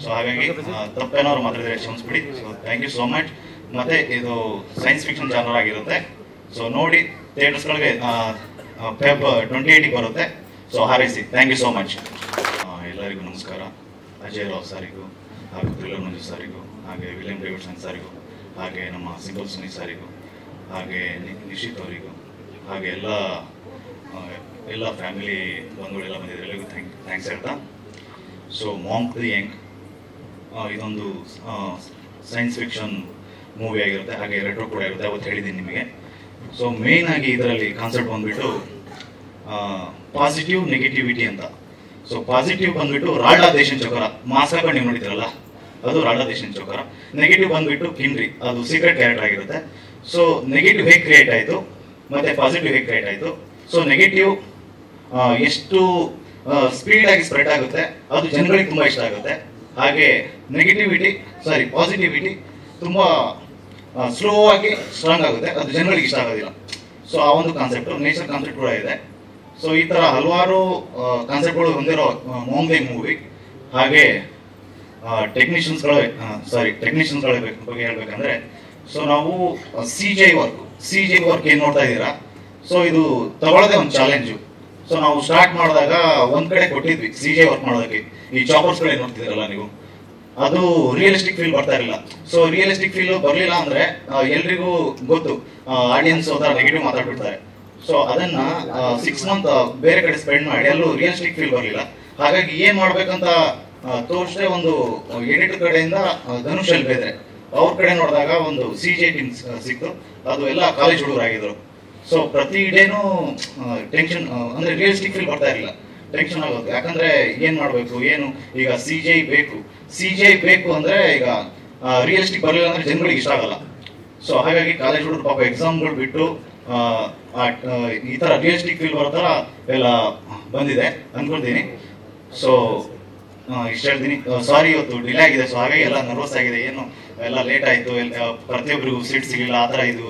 ಸೊ ಹಾಗಾಗಿ ತಪ್ಪೇನವ್ರು ಮಾತಾಡಿದ್ರೆ ಕ್ಷಮಿಸ್ಬಿಡಿ. So thank you so much. ಮತ್ತೆ ಇದು ಸೈನ್ಸ್ ಫಿಕ್ಷನ್ ಜಾನರ್ ಆಗಿರುತ್ತೆ. ಸೊ ನೋಡಿ ಥಿಯೇಟರ್ಸ್ಗಳಿಗೆ ಫೆಬ್ 28 ಬರುತ್ತೆ. ಸೊ ಹಾರೈಸಿ. Thank you so much. ಎಲ್ಲರಿಗೂ ನಮಸ್ಕಾರ. ಅಜಯ್ ರಾವ್ ಸಾರಿಗೂ ಹಾಗೂ ಥ್ರಿಲ್ಲರ್ ಮಂಜು ಸಾರಿಗೂ, ಹಾಗೆ ವಿಲಿಯಂ ಡೇವಿಡ್ಸನ್ ಸಾರಿಗೂ, ಹಾಗೆ ನಮ್ಮ ಸಿಂಪಲ್ ಸುನಿ ಸಾರಿಗೂ, ಹಾಗೆ ನಿಶಿತ್ ಅವರಿಗೂ, ಹಾಗೆ ಎಲ್ಲ ಫ್ಯಾಮಿಲಿ ಬಂಧುಗಳೆಲ್ಲ ಬಂದಿದ್ದಾರೆ, ಎಲ್ಲರಿಗೂ ಥ್ಯಾಂಕ್ಸ್ ಹೇಳ್ತಾ. ಸೊ ಮಾಂಕ್ ದಿ ಯಂಗ್ ಇದೊಂದು ಸೈನ್ಸ್ ಫಿಕ್ಷನ್ ಮೂವಿ ಆಗಿರುತ್ತೆ, ಹಾಗೆ ರೆಟ್ರೋ ಕೂಡ ಇರುತ್ತೆ, ಅವತ್ತು ಹೇಳಿದ್ದೀನಿ ನಿಮಗೆ. ಸೊ ಮೇಯ್ನ್ ಆಗಿ ಇದರಲ್ಲಿ ಕಾನ್ಸೆಪ್ಟ್ ಬಂದ್ಬಿಟ್ಟು ಪಾಸಿಟಿವ್ ನೆಗೆಟಿವಿಟಿ ಅಂತ. ಸೊ ಪಾಸಿಟಿವ್ ಬಂದ್ಬಿಟ್ಟು ರಾಡಾ ದೇಶನ್ ಚೌಕರ, ಮಾಸ್ಕ್ ಹಾಕೊಂಡು ನೀವು ನೋಡಿದ್ರಲ್ಲ, ಅದು ರಾಡಾ ದೇಶನ್ ಚೌಕರ. ನೆಗೆಟಿವ್ ಬಂದ್ಬಿಟ್ಟು ಕಿನ್ರಿ, ಅದು ಸೀಕ್ರೆಟ್ ಕ್ಯಾರೆಕ್ಟರ್ ಆಗಿರುತ್ತೆ. ಸೊ ನೆಗೆಟಿವ್ ಹೇಗೆ ಕ್ರಿಯೇಟ್ ಆಯಿತು ಮತ್ತೆ ಪಾಸಿಟಿವ್ ಹೇಗೆ ಕ್ರಿಯೇಟ್ ಆಯಿತು. ಸೊ ನೆಗೆಟಿವ್ ಎಷ್ಟು ಸ್ಪೀಡ್ ಆಗಿ ಸ್ಪ್ರೆಡ್ ಆಗುತ್ತೆ ಅದು ಜನಗಳಿಗೆ ತುಂಬಾ ಇಷ್ಟ ಆಗುತ್ತೆ. ಹಾಗೆ ಪಾಸಿಟಿವಿಟಿ ತುಂಬಾ ಸ್ಲೋ ಆಗಿ ಸ್ಟ್ರಾಂಗ್ ಆಗುತ್ತೆ, ಅದು ಜನಗಳಿಗೆ ಇಷ್ಟ ಆಗೋದಿಲ್ಲ. ಸೊ ಆ ಒಂದು ಕಾನ್ಸೆಪ್ಟ್ ನೇಚರ್ ಕಾನ್ಸೆಪ್ಟ್ ಕೂಡ ಇದೆ. ಸೊ ಈ ತರ ಹಲವಾರು ಕಾನ್ಸೆಪ್ಟ್ಗಳು ಹೊಂದಿರೋ ಮಾಂಕ್ ದಿ ಮೂವಿ. ಹಾಗೆ ಟೆಕ್ನಿಷಿಯನ್ಸ್ಗಳ ಬಗ್ಗೆ ಹೇಳ್ಬೇಕಂದ್ರೆ, ಸೊ ನಾವು CGI ವರ್ಕ್ ಏನ್ ನೋಡ್ತಾ ಇದ್ದೀರಾ, ಸೊ ಇದು ತಗೊಳ್ಳೋದೇ ಒಂದು ಚಾಲೆಂಜು. ಸೊ ನಾವು ಸ್ಟಾರ್ಟ್ ಮಾಡಿದಾಗ ಒಂದ್ ಕಡೆ ಕೊಟ್ಟಿದ್ವಿ CGI ವರ್ಕ್ ಮಾಡೋದಕ್ಕೆ, ಈ ಚಾಪರ್ಸ್ಗಳು ಏನ್ ನೋಡ್ತಿದ್ದೀರಲ್ಲ ನೀವು, ಅದು ರಿಯಲಿಸ್ಟಿಕ್ ಫೀಲ್ ಬರ್ತಾ ಇರಲಿಲ್ಲ. ಸೊ ರಿಯಲಿಸ್ಟಿಕ್ ಫೀಲ್ ಬರಲಿಲ್ಲ ಅಂದ್ರೆ ಎಲ್ರಿಗೂ ಗೊತ್ತು, ಆಡಿಯನ್ಸ್ ನೆಗೆಟಿವ್ ಮಾತಾಡ್ಬಿಡ್ತಾರೆ. ಸೊ ಅದನ್ನ 6 ಮಂತ್ ಬೇರೆ ಕಡೆ ಸ್ಪೆಂಡ್ ಮಾಡಿ ಅಲ್ಲೂ ರಿಯಲಿಸ್ಟಿಕ್ ಫೀಲ್ ಬರಲಿಲ್ಲ. ಹಾಗಾಗಿ ಏನ್ ಮಾಡ್ಬೇಕಂತ ತೋರಿಸ್ರೆ ಒಂದು ಎಡಿಟರ್ ಕಡೆಯಿಂದ ಧನುಷ್ ಬೇದ್ರೆ ಅವ್ರ ಕಡೆ ನೋಡಿದಾಗ ಒಂದು CGI ಟೀಮ್ ಸಿಕ್ತು, ಅದು ಎಲ್ಲ ಕಾಲೇಜ್ ಹುಡುಗರಾಗಿದ್ರು. ಸೊ ಪ್ರತಿ ಡೇನು ಟೆನ್ಷನ್, ಅಂದ್ರೆ ರಿಯಲಿಸ್ಟಿಕ್ ಫೀಲ್ ಬರ್ತಾ ಇರಲಿಲ್ಲ, ಟೆನ್ಷನ್ ಆಗುತ್ತೆ. ಯಾಕಂದ್ರೆ ಏನ್ ಮಾಡ್ಬೇಕು ಏನು, ಈಗ CGI ಬೇಕು ಅಂದ್ರೆ ಈಗ ರಿಯಲಿಸ್ಟಿಕ್ ಬರಲಿಲ್ಲ ಅಂದ್ರೆ ಜನಗಳಿಗೆ ಇಷ್ಟ ಆಗಲ್ಲ. ಸೊ ಹಾಗಾಗಿ ಕಾಲೇಜ್ ಹುಡುಗರು ಪಾಪ ಎಕ್ಸಾಮ್ಗಳು ಬಿಟ್ಟು ಈ ತರ ರಿಯಲಿಸ್ಟಿಕ್ ಫೀಲ್ ಬರೋ ತರ ಎಲ್ಲ ಬಂದಿದೆ ಅನ್ಕೊಳ್ತೀನಿ. ಸೊ ಇಷ್ಟ ಹೇಳ್ತೀನಿ. ಸಾರಿ ಇವತ್ತು ಡಿಲೇ ಆಗಿದೆ, ಸೊ ಹಾಗಾಗಿ ಎಲ್ಲ ನರ್ವಸ್ ಆಗಿದೆ, ಏನು ಎಲ್ಲ ಲೇಟ್ ಆಯ್ತು, ಪ್ರತಿಯೊಬ್ಬರಿಗೂ ಸೀಟ್ ಸಿಗಲಿಲ್ಲ, ಆ ಥರ ಇದು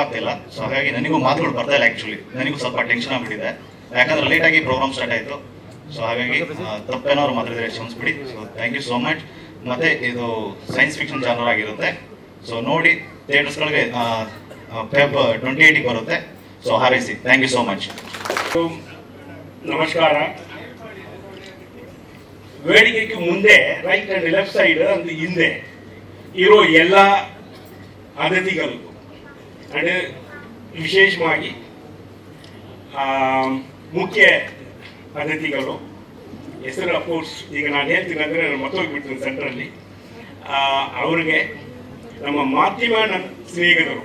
ಆಗ್ತಿಲ್ಲ. ಸೊ ಹಾಗಾಗಿ ನನಗೂ ಮಾತುಗಳು ಬರ್ತಾ ಇಲ್ಲ. ಆ್ಯಕ್ಚುಲಿ ನನಗೂ ಸ್ವಲ್ಪ ಟೆನ್ಷನ್ ಆಗಿಬಿಟ್ಟಿದೆ, ಯಾಕಂದ್ರೆ ಲೇಟಾಗಿ ಪ್ರೋಗ್ರಾಮ್ ಸ್ಟಾರ್ಟ್ ಆಯಿತು. ಸೊ ಹಾಗಾಗಿ ತಪ್ಪೇನವ್ರು ಮಾತಾಡಿದ್ರೆ ಕ್ಷಮಿಸ್ಬಿಡಿ. So thank you so much. ಮತ್ತೆ ಇದು ಸೈನ್ಸ್ ಫಿಕ್ಷನ್ ಜಾನರ್ ಆಗಿರುತ್ತೆ. ಸೊ ನೋಡಿ ಥಿಯೇಟರ್ಸ್ಗಳಿಗೆ ಫೆಬ್ 28 ಬರುತ್ತೆ. ಸೊ ಹಾರೈಸಿ. Thank you so much. ನಮಸ್ಕಾರ. ವೇದಿಕೆಗೆ ಮುಂದೆ ರೈಟ್ ಅಂಡ್ ಲೆಫ್ಟ್ ಸೈಡ್ ಅಂದ್ರೆ ಹಿಂದೆ ಇರೋ ಎಲ್ಲ ಅತಿಥಿಗಳು ಅಂದ್ರೆ ವಿಶೇಷವಾಗಿ ಮುಖ್ಯ ಅತಿಥಿಗಳು ಹೆಸರು ಅಫ್ಕೋರ್ಸ್ ಈಗ ನಾನು ಹೇಳ್ತೀನಿ ಅಂದ್ರೆ ನಾನು ಮತ್ತೋಗ್ಬಿಡ್ತೀನಿ ಸೆಂಟ್ರಲ್ಲಿ. ಅವ್ರಿಗೆ ನಮ್ಮ ಮಾಧ್ಯಮ ಸ್ನೇಹಿತರು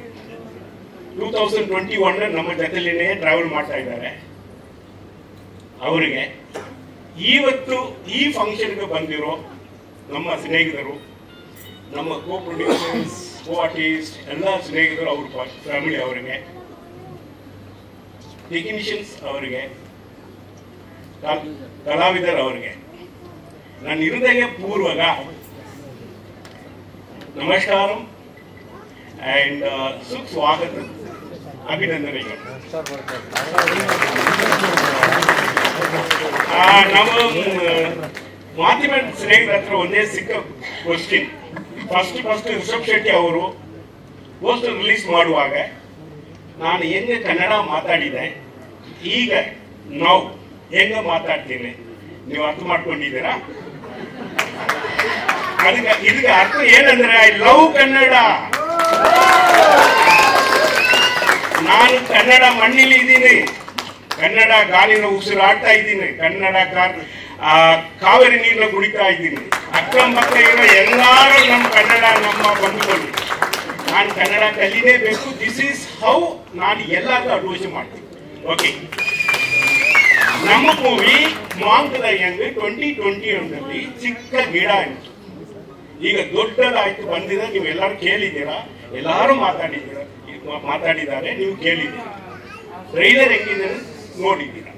2021 ನಮ್ಮ ಜೊತೆಲಿನೇ ಟ್ರಾವೆಲ್ ಮಾಡ್ತಾ ಇದ್ದಾರೆ. ಅವರಿಗೆ ಇವತ್ತು ಈ ಫಂಕ್ಷನ್ಗೆ ಬಂದಿರೋ ನಮ್ಮ ಸ್ನೇಹಿತರು, ನಮ್ಮ ಕೋ ಪ್ರೊಡ್ಯೂಸರ್ಸ್, ಕೋ ಆರ್ಟಿಸ್ಟ್ ಎಲ್ಲ ಸ್ನೇಹಿತರು, ಅವ್ರ ಫ್ಯಾಮಿಲಿ ಅವರಿಗೆ, ಟೆಕ್ನಿಷಿಯನ್ಸ್ ಅವರಿಗೆ, ಕಲಾವಿದರು ಅವರಿಗೆ ನನ್ನ ಹೃದಯ ಪೂರ್ವಕ ನಮಸ್ಕಾರಂ ಅಂಡ್ ಸುಸ್ವಾಗತ, ಅಭಿನಂದನೆಗಳು. ನಮ್ಮ ಮಾಧ್ಯಮ ಸ್ನೇಹಿತರ ಹತ್ರ ಒಂದೇ ಸಿಕ್ಕ ಕ್ವಶನ್. ಫಸ್ಟ್ ರಿಷಬ್ ಶೆಟ್ಟಿ ಅವರು ಪೋಸ್ಟರ್ ರಿಲೀಸ್ ಮಾಡುವಾಗ ನಾನು ಹೆಂಗೆ ಕನ್ನಡ ಮಾತಾಡಿದೆ, ಈಗ ನಾವು ಹೆಂಗ ಮಾತಾಡ್ತೀನಿ ನೀವು ಅರ್ಥ ಮಾಡ್ಕೊಂಡಿದ್ದೀರಾ? ಇದಕ್ಕೆ ಅರ್ಥ ಏನಂದ್ರೆ ಐ ಲವ್ ಕನ್ನಡ. ನಾನು ಕನ್ನಡ ಮಣ್ಣಿಲಿ ಇದ್ದೀನಿ, ಕನ್ನಡ ಗಾಳಿನ ಉಸಿರಾಡ್ತಾ ಇದ್ದೀನಿ, ಕನ್ನಡ ಕಾವೇರಿ ನೀರನ್ನ ಕುಡಿತಾ ಇದ್ದೀನಿ. ಅಕ್ಕಪಕ್ಕ ಇರೋ ಎಲ್ಲರೂ ನಮ್ಮ ಕನ್ನಡ ನಮ್ಮ ಬಂಧುಗಳು. ನಾನು ಕನ್ನಡ ಕಲಿಲೇಬೇಕು. ದಿಸ್ ಈಸ್ ಹೌ ನಾನು ಎಲ್ಲರಿಗೂ ಅಡ್ವೈಸ್ ಮಾಡ್ತೀನಿ. ಓಕೆ, ನಮ್ಮ ಮೂವಿ ಮಾಂಕ್ ದ ಯಂಗ್ 2021 ಚಿಕ್ಕ ಗಿಡ ಆಯ್ತು, ಈಗ ದೊಡ್ಡದಾಯ್ತು ಬಂದಿದೆ. ನೀವು ಎಲ್ಲರೂ ಕೇಳಿದ್ದೀರಾ, ಎಲ್ಲರೂ ಮಾತಾಡಿದ್ದಾರೆ, ನೀವು ಕೇಳಿದ್ದೀರಾ. ಟ್ರೈಲರ್ ಹೆಂಗಿದೆ ನೋಡಿದ್ದೀರಾ.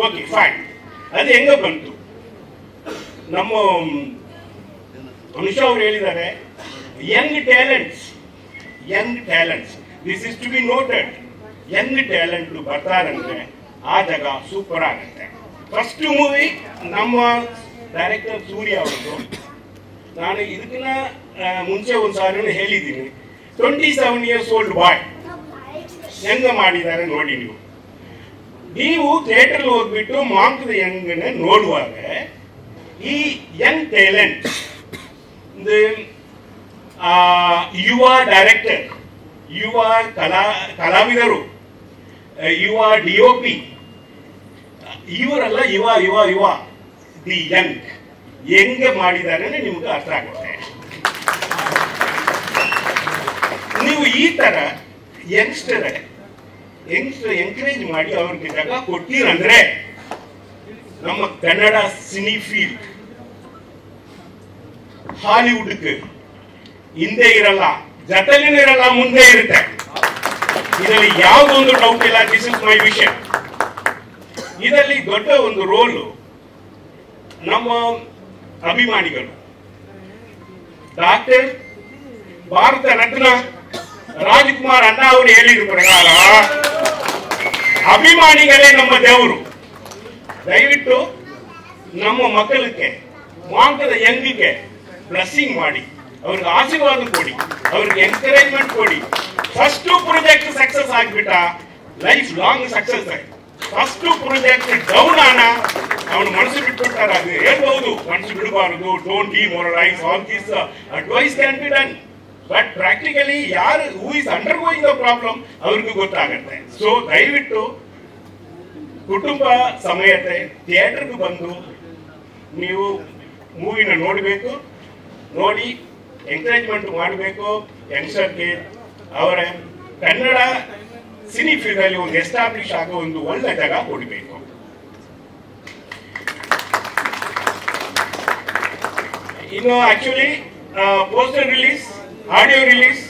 Okay fine. ಅದು ಹೆಂಗ ಬಂತು? ನಮ್ಮ ಅನುಷಾ ಅವ್ರು ಹೇಳಿದ್ದಾರೆ, young talents this is to be noted. Young talent ಬರ್ತಾರಂದ್ರೆ ಆ ಜಾಗ ಸೂಪರ್ ಆಗುತ್ತೆ. ಫಸ್ಟ್ ಮೂವಿ ನಮ್ಮ ಡೈರೆಕ್ಟರ್ ಸೂರ್ಯ ಅವರದ್ದು. ನಾನು ಇದಕ್ಕಿಂತ ಮುಂಚೆ ಒಂದು ಸಾರಿ ಹೇಳಿದ್ದೀನಿ, 27 years old ಬಾಯ್ ಹೆಂಗ ಮಾಡಿದ್ದಾರೆ ನೋಡಿ. ನೀವು ಥಿಯೇಟರ್ ಹೋಗ್ಬಿಟ್ಟು ಮಾಂಕ್ ದ ಯಂಗ್ ನೋಡುವಾಗ ಈ ಯಂಗ್ ಟ್ಯಾಲೆಂಟ್, ಯುವ ಡೈರೆಕ್ಟರ್, ಯುವ ಕಲಾವಿದರು, ಯುವ DOP, ಇವರೆಲ್ಲ ಯುವ ದಿ ಯಂಗ್ ಹೆಂಗೆ ಮಾಡಿದ್ದಾರೆ ನಿಮ್ಗೆ ಅರ್ಥ ಆಗುತ್ತೆ. ನೀವು ಈ ತರ ಯಂಗ್ಸ್ಟರ್ ಎಂಕರೇಜ್ ಮಾಡಿ ಅವ್ರಿಗೆ ಜಾಗ ಕೊಟ್ಟಿರಂದ್ರೆ ನಮ್ಮ ಕನ್ನಡ ಸಿನಿ ಫೀಲ್ಡ್ ಹಾಲಿವುಡ್ಗೆ ಹಿಂದೆ ಇರಲ್ಲ, ಜೊತೆಲಿನೂ ಇರಲ್ಲ, ಮುಂದೆ ಇರುತ್ತೆ. ಇದರಲ್ಲಿ ಯಾವುದೊಂದು ಡೌಟ್ ಇಲ್ಲ. This is my vision. ಇದರಲ್ಲಿ ದೊಡ್ಡ ಒಂದು ರೋಲು ನಮ್ಮ ಅಭಿಮಾನಿಗಳು. ಡಾಕ್ಟರ್ ಭಾರತ ರತ್ನ ರಾಜ್ಕುಮಾರ್ ಅಣ್ಣ ಅವರು ಹೇಳಿದ ಪ್ರಕಾರ ಅಭಿಮಾನಿಗಳೇ ನಮ್ಮ ದೇವರು. ದಯವಿಟ್ಟು ನಮ್ಮ ಮಕ್ಕಳಿಗೆ, ಮಾಂಕದ ಯಂಗಿಗೆ ಬ್ಲೆಸ್ಸಿಂಗ್ ಮಾಡಿ, ಅವ್ರಿಗೆ ಆಶೀರ್ವಾದ ಕೊಡಿ, ಅವ್ರಿಗೆ ಎಂಕರೇಜ್ಮೆಂಟ್ ಕೊಡಿ. ಫಸ್ಟ್ ಪ್ರಾಜೆಕ್ಟ್ ಸಕ್ಸಸ್ ಆಗ್ಬಿಟ್ಟ life long success. First project down ಆನ ಅವನು ಮನಸ್ಸು ಬಿಟ್ಬಿಡ್ತಾರ, ಅದು ಹೇಳ್ಬಹುದು, ಮನಸ್ಸು ಬಿಡಬಾರದು, don't demoralize, all this advice can be done. But practically ಯಾರು who is undergoing the problem ಅವ್ರಿಗೂ ಗೊತ್ತಾಗುತ್ತೆ. ಸೊ ದಯವಿಟ್ಟು ಕುಟುಂಬ ಸಮೇತ ಥಿಯೇಟರ್ಗೆ ಬಂದು ನೀವು ಮೂವಿನ ನೋಡಬೇಕು, ನೋಡಿ ಎಂಕರೇಜ್ಮೆಂಟ್ ಮಾಡಬೇಕು. ಯಂಗ್ಸ್ಟರ್ಗೆ ಅವರ ಕನ್ನಡ ಸಿನಿ ಫೀಲ್ಡ್ ಅಲ್ಲಿ ಒಂದು ಎಸ್ಟಾಬ್ಲಿಷ್ ಆಗೋ ಒಂದು ಒಳ್ಳೆ ಜಾಗ ಕೊಡಬೇಕು. ಇನ್ನು actually poster release, audio release,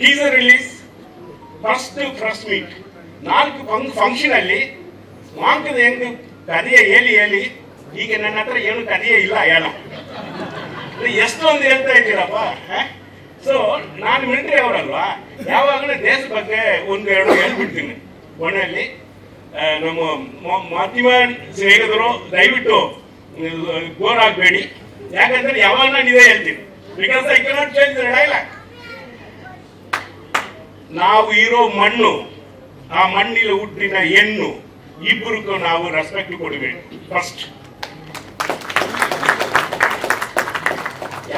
teaser release, first meet 4 function ಅಲ್ಲಿ ಮಾಂಕದ ಹೆಂಗ್ ಕಥೆಯ ಹೇಳಿ ಈಗ ನನ್ನ ಹತ್ರ ಏನು ಕಥೆಯೇ ಇಲ್ಲ, ಹೇಳ ಎಷ್ಟೊಂದು ಹೇಳ್ತಾ ಇದ್ದೀರಪ್ಪ. ಸೊ ನಾನು ಮಿಲಿಟರಿ ಅವರಲ್ವಾ, ಯಾವಾಗಲೂ ದೇಶದ ಬಗ್ಗೆ 1-2 ಹೇಳ್ಬಿಡ್ತೀನಿ. ಕೊನೆಯಲ್ಲಿ ನಮ್ಮ ಮಾಧ್ಯಮ ಸ್ನೇಹಿತರು ದಯವಿಟ್ಟು ಬೋರ್ ಆಗಬೇಡಿ, ಯಾಕಂದ್ರೆ ಯಾವಾಗ ನಾನು ಇದೇ ಹೇಳ್ತೀನಿ. Because I cannot change the dialogue. ನಾವು ಇರೋ ಮಣ್ಣು, ಆ ಮಣ್ಣಿನ ಹುಟ್ಟಿನ ಹೆಣ್ಣು, ಇಬ್ಬರಿಗೂ ನಾವು ರೆಸ್ಪೆಕ್ಟ್ ಕೊಡಬೇಕು. ಫಸ್ಟ್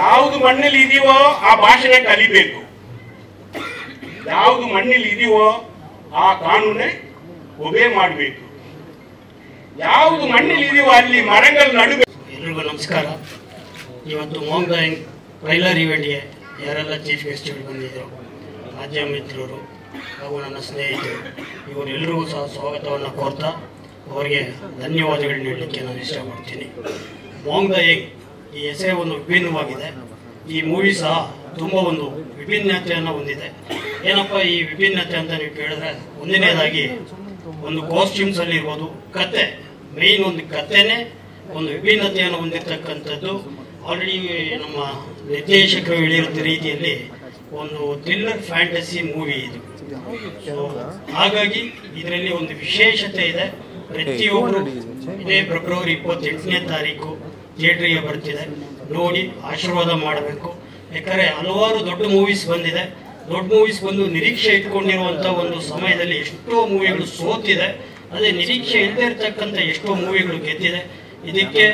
ಯಾವ್ದು ಮಣ್ಣಲ್ಲಿ ಇದೀವೋ ಆ ಭಾಷೆನ ಕಲಿಬೇಕು, ಯಾವ್ದು ಮಣ್ಣಲ್ಲಿ ಇದೀವೋ ಆ ಕಾನೂನೇ ಒಬೇ ಮಾಡಬೇಕು, ಯಾವ್ದು ಮಣ್ಣಲ್ಲಿ ಇದೀವೋ ಅಲ್ಲಿ ಮರಗಳು ನಡಬೇಕು. ಎಲ್ರಿಗೂ ನಮಸ್ಕಾರ. ಇವತ್ತು ಮಾಂಕ್ ದ ಯಂಗ್ ಟ್ರೈಲರ್ ಇವೆಂಟ್ಗೆ ಯಾರೆಲ್ಲ ಚೀಫ್ ಗೆಸ್ಟ್ಗಳು ಬಂದಿದ್ದರು, ಮಾಧ್ಯಮ ಮಿತ್ರರು ಹಾಗೂ ನನ್ನ ಸ್ನೇಹಿತರು, ಇವರೆಲ್ಲರಿಗೂ ಸಹ ಸ್ವಾಗತವನ್ನು ಕೋರ್ತಾ ಅವರಿಗೆ ಧನ್ಯವಾದಗಳು ನೀಡಲಿಕ್ಕೆ ನಾನು ಇಷ್ಟಪಡ್ತೀನಿ. ಮಾಂಕ್ ದ ಯಂಗ್ ಈ ಹೆಸರೇ ಒಂದು ವಿಭಿನ್ನವಾಗಿದೆ. ಈ ಮೂವಿ ಸಹ ತುಂಬ ಒಂದು ವಿಭಿನ್ನತೆಯನ್ನು ಹೊಂದಿದೆ. ಏನಪ್ಪ ಈ ವಿಭಿನ್ನತೆ ಅಂತ ನೀವು ಕೇಳಿದ್ರೆ, ಒಂದನೇದಾಗಿ ಒಂದು ಕಾಸ್ಟ್ಯೂಮ್ಸ್ ಅಲ್ಲಿ ಇರ್ಬೋದು, ಕತೆ ಮೇನ್ ಒಂದು ಕತೆನೇ ಒಂದು ವಿಭಿನ್ನತೆಯನ್ನು ಹೊಂದಿರತಕ್ಕಂಥದ್ದು. ಆಲ್ರೆಡಿ ನಮ್ಮ ನಿರ್ದೇಶಕರು ಹೇಳಿರೋ ರೀತಿಯಲ್ಲಿ ಒಂದು ಥ್ರಿಲ್ಲರ್ ಫ್ಯಾಂಟಸಿ ಮೂವಿ ಇದು. ಹಾಗಾಗಿ ಇದರಲ್ಲಿ ಒಂದು ವಿಶೇಷತೆ ಇದೆ. ಪ್ರತಿಯೊಬ್ಬರು ಇದೇ ಫೆಬ್ರವರಿ 28ನೇ ತಾರೀಕು ಥಿಯೇಟರ್ಗೆ ಬರ್ತಿದೆ, ನೋಡಿ ಆಶೀರ್ವಾದ ಮಾಡಬೇಕು. ಯಾಕಂದರೆ ಹಲವಾರು ದೊಡ್ಡ ಮೂವೀಸ್ ಬಂದಿದೆ. ದೊಡ್ಡ ಮೂವೀಸ್ ಬಂದು ನಿರೀಕ್ಷೆ ಇಟ್ಕೊಂಡಿರುವಂಥ ಒಂದು ಸಮಯದಲ್ಲಿ ಎಷ್ಟೋ ಮೂವಿಗಳು ಸೋತಿದೆ. ಅದೇ ನಿರೀಕ್ಷೆ ಇಲ್ಲದೆ ಇರ್ತಕ್ಕಂಥ ಎಷ್ಟೋ ಮೂವಿಗಳು ಗೆದ್ದಿದೆ. ಇದಕ್ಕೆ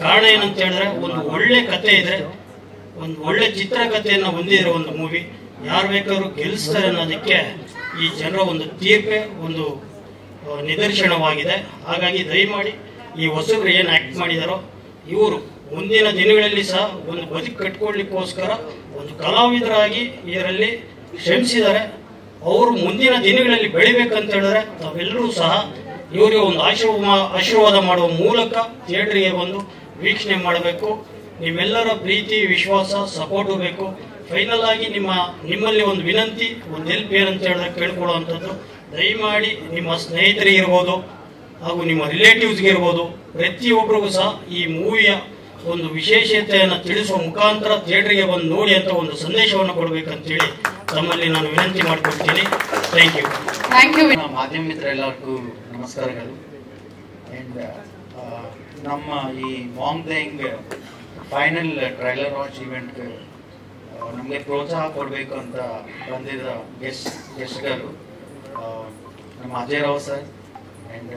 ಕಾರಣ ಏನಂತ ಹೇಳಿದ್ರೆ, ಒಂದು ಒಳ್ಳೆ ಕತೆ ಇದ್ರೆ, ಒಂದು ಒಳ್ಳೆ ಚಿತ್ರಕಥೆಯನ್ನು ಹೊಂದಿರೋ ಒಂದು ಮೂವಿ ಯಾರು ಬೇಕಾದ್ರೂ ಗೆಲ್ಲಿಸ್ತಾರೆ ಅನ್ನೋದಕ್ಕೆ ಈ ಜನರ ಒಂದು ತೀರ್ಪೇ ಒಂದು ನಿದರ್ಶನವಾಗಿದೆ. ಹಾಗಾಗಿ ದಯಮಾಡಿ ಈ ಹೊಸಬ್ರು ಏನು ಆಕ್ಟ್ ಮಾಡಿದಾರೋ ಇವರು ಮುಂದಿನ ದಿನಗಳಲ್ಲಿ ಸಹ ಒಂದು ಬದುಕು ಕಟ್ಕೊಳ್ಳಿಕ್ಕೋಸ್ಕರ ಒಂದು ಕಲಾವಿದರಾಗಿ ಇದರಲ್ಲಿ ಶ್ರಮಿಸಿದ್ದಾರೆ. ಅವರು ಮುಂದಿನ ದಿನಗಳಲ್ಲಿ ಬೆಳಿಬೇಕಂತ ಹೇಳಿದ್ರೆ ತಾವೆಲ್ಲರೂ ಸಹ ಇವರಿಗೆ ಒಂದು ಆಶೀರ್ವಾದ ಮಾಡುವ ಮೂಲಕ ಥಿಯೇಟರ್ಗೆ ಬಂದು ವೀಕ್ಷಣೆ ಮಾಡಬೇಕು. ನಿಮ್ಮೆಲ್ಲರ ಪ್ರೀತಿ, ವಿಶ್ವಾಸ, ಸಪೋರ್ಟು ಬೇಕು. ಫೈನಲ್ ಆಗಿ ನಿಮ್ಮಲ್ಲಿ ಒಂದು ವಿನಂತಿ, ಒಂದು ಹೆಲ್ಪ್ ಏನಂತ ಹೇಳಿದ್ರೆ ಕೇಳ್ಕೊಳ್ಳುವಂಥದ್ದು, ದಯಮಾಡಿ ನಿಮ್ಮ ಸ್ನೇಹಿತರಿಗೆ ಇರ್ಬೋದು ಹಾಗೂ ನಿಮ್ಮ ರಿಲೇಟಿವ್ಸ್ಗೆ ಇರ್ಬೋದು, ಪ್ರತಿಯೊಬ್ಬರಿಗೂ ಸಹ ಈ ಮೂವಿಯ ಒಂದು ವಿಶೇಷತೆಯನ್ನು ತಿಳಿಸುವ ಮುಖಾಂತರ ಥಿಯೇಟರ್ಗೆ ಬಂದು ನೋಡಿ ಅಂತ ಒಂದು ಸಂದೇಶವನ್ನು ಕೊಡಬೇಕಂತೇಳಿ ತಮ್ಮಲ್ಲಿ ನಾನು ವಿನಂತಿ ಮಾಡಿಕೊಡ್ತೀನಿ. Thank you. ಮಾಧ್ಯಮ ಮಿತ್ರ ಎಲ್ಲರಿಗೂ ನಮಸ್ಕಾರಗಳು. ಆ್ಯಂಡ್ ನಮ್ಮ ಈ Maang Deng final trailer watch event ನಮಗೆ ಪ್ರೋತ್ಸಾಹ ಕೊಡಬೇಕು ಅಂತ ಬಂದಿದ್ದ ಗೆಸ್ಟ್ಗಳು ನಮ್ಮ ಅಜಯ್ ರಾವ್ ಸರ್ ಆ್ಯಂಡ್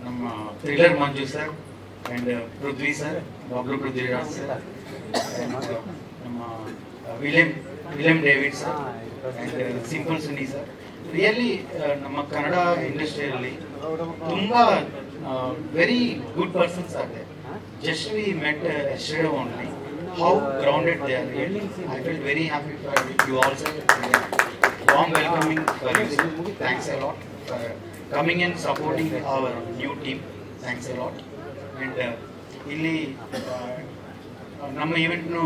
ನಮ್ಮ thriller Manju sir and Prithvi sir, Bablu Prithviraj sir and ನಮ್ಮ William David sir and simple Suni sir. Really ನಮ್ಮ ಕನ್ನಡ ಇಂಡಸ್ಟ್ರಿಯಲ್ಲಿ ತುಂಬ very good persons are there. Just we met yesterday only. How grounded they are really. I felt very happy for you all sir. Warm welcoming for you. Thanks a lot for coming and supporting our new team. Thanks a lot. And ಇಲ್ಲಿ ನಮ್ಮ ಈವೆಂಟ್ನು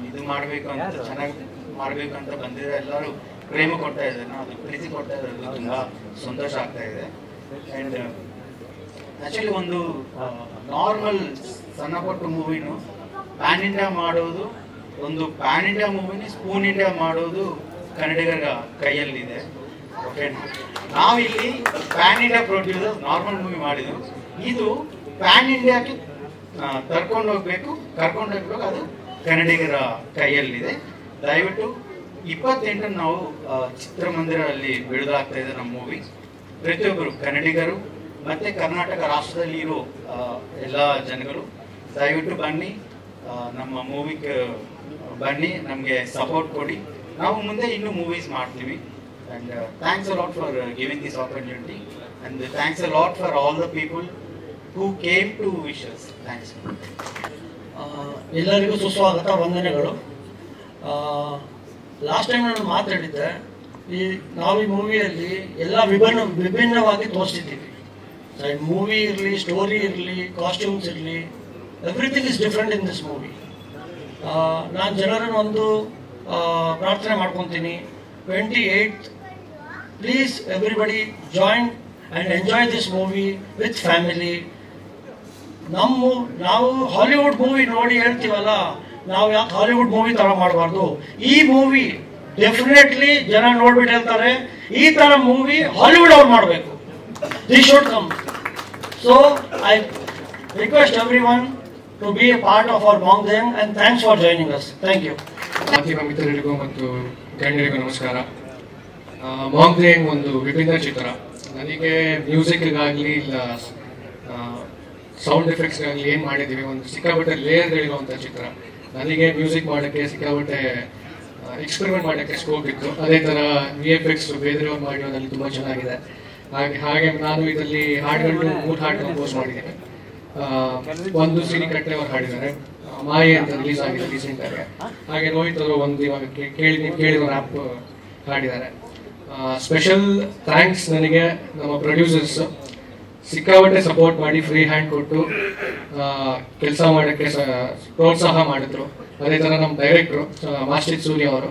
ಇದು ಮಾಡಬೇಕು ಅಂತ, ಚೆನ್ನಾಗಿ ಮಾಡಬೇಕು ಅಂತ ಬಂದಿದ್ದಾರೆ. ಎಲ್ಲರೂ ಪ್ರೇಮ ಕೊಡ್ತಾ ಇದ್ದಾರೆ, ಅದು ಪ್ರೀತಿ ಕೊಡ್ತಾ ಇದ್ದಾರೆ. ತುಂಬ ಸಂತೋಷ ಆಗ್ತಾ ಇದೆ. ಆ್ಯಂಡ್ ಆ್ಯಕ್ಚುಲಿ ಒಂದು ನಾರ್ಮಲ್ ಸಣ್ಣ ಪುಟ್ಟ ಮೂವಿನು ಪ್ಯಾನ್ ಇಂಡಿಯಾ ಮಾಡೋದು, ಒಂದು ಪ್ಯಾನ್ ಇಂಡಿಯಾ ಮೂವಿನ ಸ್ಪೂನ್ ಇಂಡಿಯಾ ಮಾಡೋದು ಕನ್ನಡಿಗರ ಕೈಯಲ್ಲಿದೆ. ಓಕೆ, ನಾವಿಲ್ಲಿ PAN India producer normal movie ಮಾಡಿದ್ರು. ಇದು ಪ್ಯಾನ್ ಇಂಡಿಯಾಕ್ಕೆ ಕರ್ಕೊಂಡು ಹೋಗ್ಬೇಕು, ಅದು ಕನ್ನಡಿಗರ ಕೈಯಲ್ಲಿದೆ. ದಯವಿಟ್ಟು 28 ನಾವು ಚಿತ್ರಮಂದಿರಲ್ಲಿ ಬಿಡುಗಡೆಯಾಗ್ತಾ ಇದೆ ನಮ್ಮ ಮೂವಿ. ಪ್ರತಿಯೊಬ್ಬರು ಕನ್ನಡಿಗರು ಮತ್ತೆ ಕರ್ನಾಟಕ ರಾಷ್ಟ್ರದಲ್ಲಿ ಇರೋ ಎಲ್ಲ ಜನಗಳು ದಯವಿಟ್ಟು ಬನ್ನಿ, ನಮ್ಮ ಮೂವಿಗೆ ಬನ್ನಿ, ನಮಗೆ ಸಪೋರ್ಟ್ ಕೊಡಿ. ನಾವು ಮುಂದೆ ಇನ್ನೂ ಮೂವೀಸ್ ಮಾಡ್ತೀವಿ. And thanks a lot for giving this opportunity and thanks a lot for all the people who came to wish us. Thanks. ಎಲ್ಲರಿಗೂ ಸುಸ್ವಾಗತ, ವಂದನೆಗಳು. ಲಾಸ್ಟ್ ಟೈಮ್ ನಾನು ಮಾತಾಡಿದ್ದೆ, ನಾವು ಈ ಮೂವಿಯಲ್ಲಿ ಎಲ್ಲ ವಿಭಿನ್ನವಾಗಿ ತೋರಿಸಿದ್ದೀವಿ. ಮೂವಿ ಇರಲಿ, ಸ್ಟೋರಿ ಇರಲಿ, ಕಾಸ್ಟ್ಯೂಮ್ಸ್ ಇರಲಿ, everything is different in this movie. ನಾನು ಜನರನ್ನು ಒಂದು ಪ್ರಾರ್ಥನೆ ಮಾಡ್ಕೊತೀನಿ, 28th please everybody join and enjoy this movie with family. ನಾವು ಹಾಲಿವುಡ್ ಮೂವಿ ನೋಡಿ ಹೇಳ್ತೀವಲ್ಲ, ನಾವು ಯಾಕೆ ಹಾಲಿವುಡ್ ಮೂವಿ ತರ ಮಾಡಬಾರ್ದು? ಈ ಮೂವಿ ಡೆಫಿನೆಟ್ಲಿ ಜನ ನೋಡ್ಬಿಟ್ಟು ಹೇಳ್ತಾರೆ, ಈ ತರ ಮೂವಿ ಹಾಲಿವುಡ್ ಅವ್ರು ಮಾಡಬೇಕು. This should come. So I request everyone to be a part of our Maang Deng and thanks for joining us. Thank you. ಮಾಧ್ಯಮ ಮಿತ್ರರಿಗೂ ಮತ್ತು ಗಣ್ಯರಿಗೂ ನಮಸ್ಕಾರ. ಮಾಂಗ್ ದೆಂಗ್ ಒಂದು ವಿಭಿನ್ನ ಚಿತ್ರ. ನನಗೆ ಮ್ಯೂಸಿಕ್ಗಾಗಲಿ ಇಲ್ಲ ಸೌಂಡ್ ಎಫೆಕ್ಟ್ಸ್ಗಾಗಲಿ ಏನು ಮಾಡಿದ್ದೀವಿ, ಒಂದು ಸಿಕ್ಕಾಪಟ್ಟೆ ಲೇಯರ್ಗಳಿರುವಂಥ ಚಿತ್ರ. ನನಗೆ ಮ್ಯೂಸಿಕ್ ಮಾಡೋಕ್ಕೆ ಸಿಕ್ಕಾಪಟ್ಟೆ ಎಕ್ಸ್ಪೆರಿಮೆಂಟ್ ಮಾಡೋಕ್ಕೆ ಸ್ಕೋಪ್ ಇತ್ತು. ಅದೇ ಥರ VFX ಬೇರೆಯವ್ರು ಮಾಡಿರೋದಲ್ಲಿ ತುಂಬ ಚೆನ್ನಾಗಿದೆ. ಹಾಗೆ ನಾನು ಇದರಲ್ಲಿ ಹಾಡುಗಳು 3 ಹಾಡು ಕಂಪೋಸ್ ಮಾಡಿದ್ದೀನಿ. ಒಂದು ಸಿರಿ ಕಟ್ಟೆ ಅವ್ರು ಹಾಡಿದ್ದಾರೆ, ಮಾಯೆ ಅಂತ ರಿಲೀಸ್ ಆಗಿದೆ ರೀಸೆಂಟಾಗಿ. ಹಾಗೆ ರೋಹಿತ್ ಅವರು ಒಂದು ಇವಾಗ ನೀವು ಕೇಳಿರೋ ರ್ಯಾಪ್ ಹಾಡಿದ್ದಾರೆ. ಸ್ಪೆಷಲ್ ಥ್ಯಾಂಕ್ಸ್ ನನಗೆ ನಮ್ಮ ಪ್ರೊಡ್ಯೂಸರ್ಸ್ ಸಿಕ್ಕಾಪಟ್ಟೆ ಸಪೋರ್ಟ್ ಮಾಡಿ ಫ್ರೀ ಹ್ಯಾಂಡ್ ಕೊಟ್ಟು ಕೆಲಸ ಮಾಡೋಕ್ಕೆ ಪ್ರೋತ್ಸಾಹ ಮಾಡಿದ್ರು. ಅದೇ ಥರ ನಮ್ಮ ಡೈರೆಕ್ಟ್ರು ಮಾಸ್ಟರ್ ಸೂರ್ಯ ಅವರು,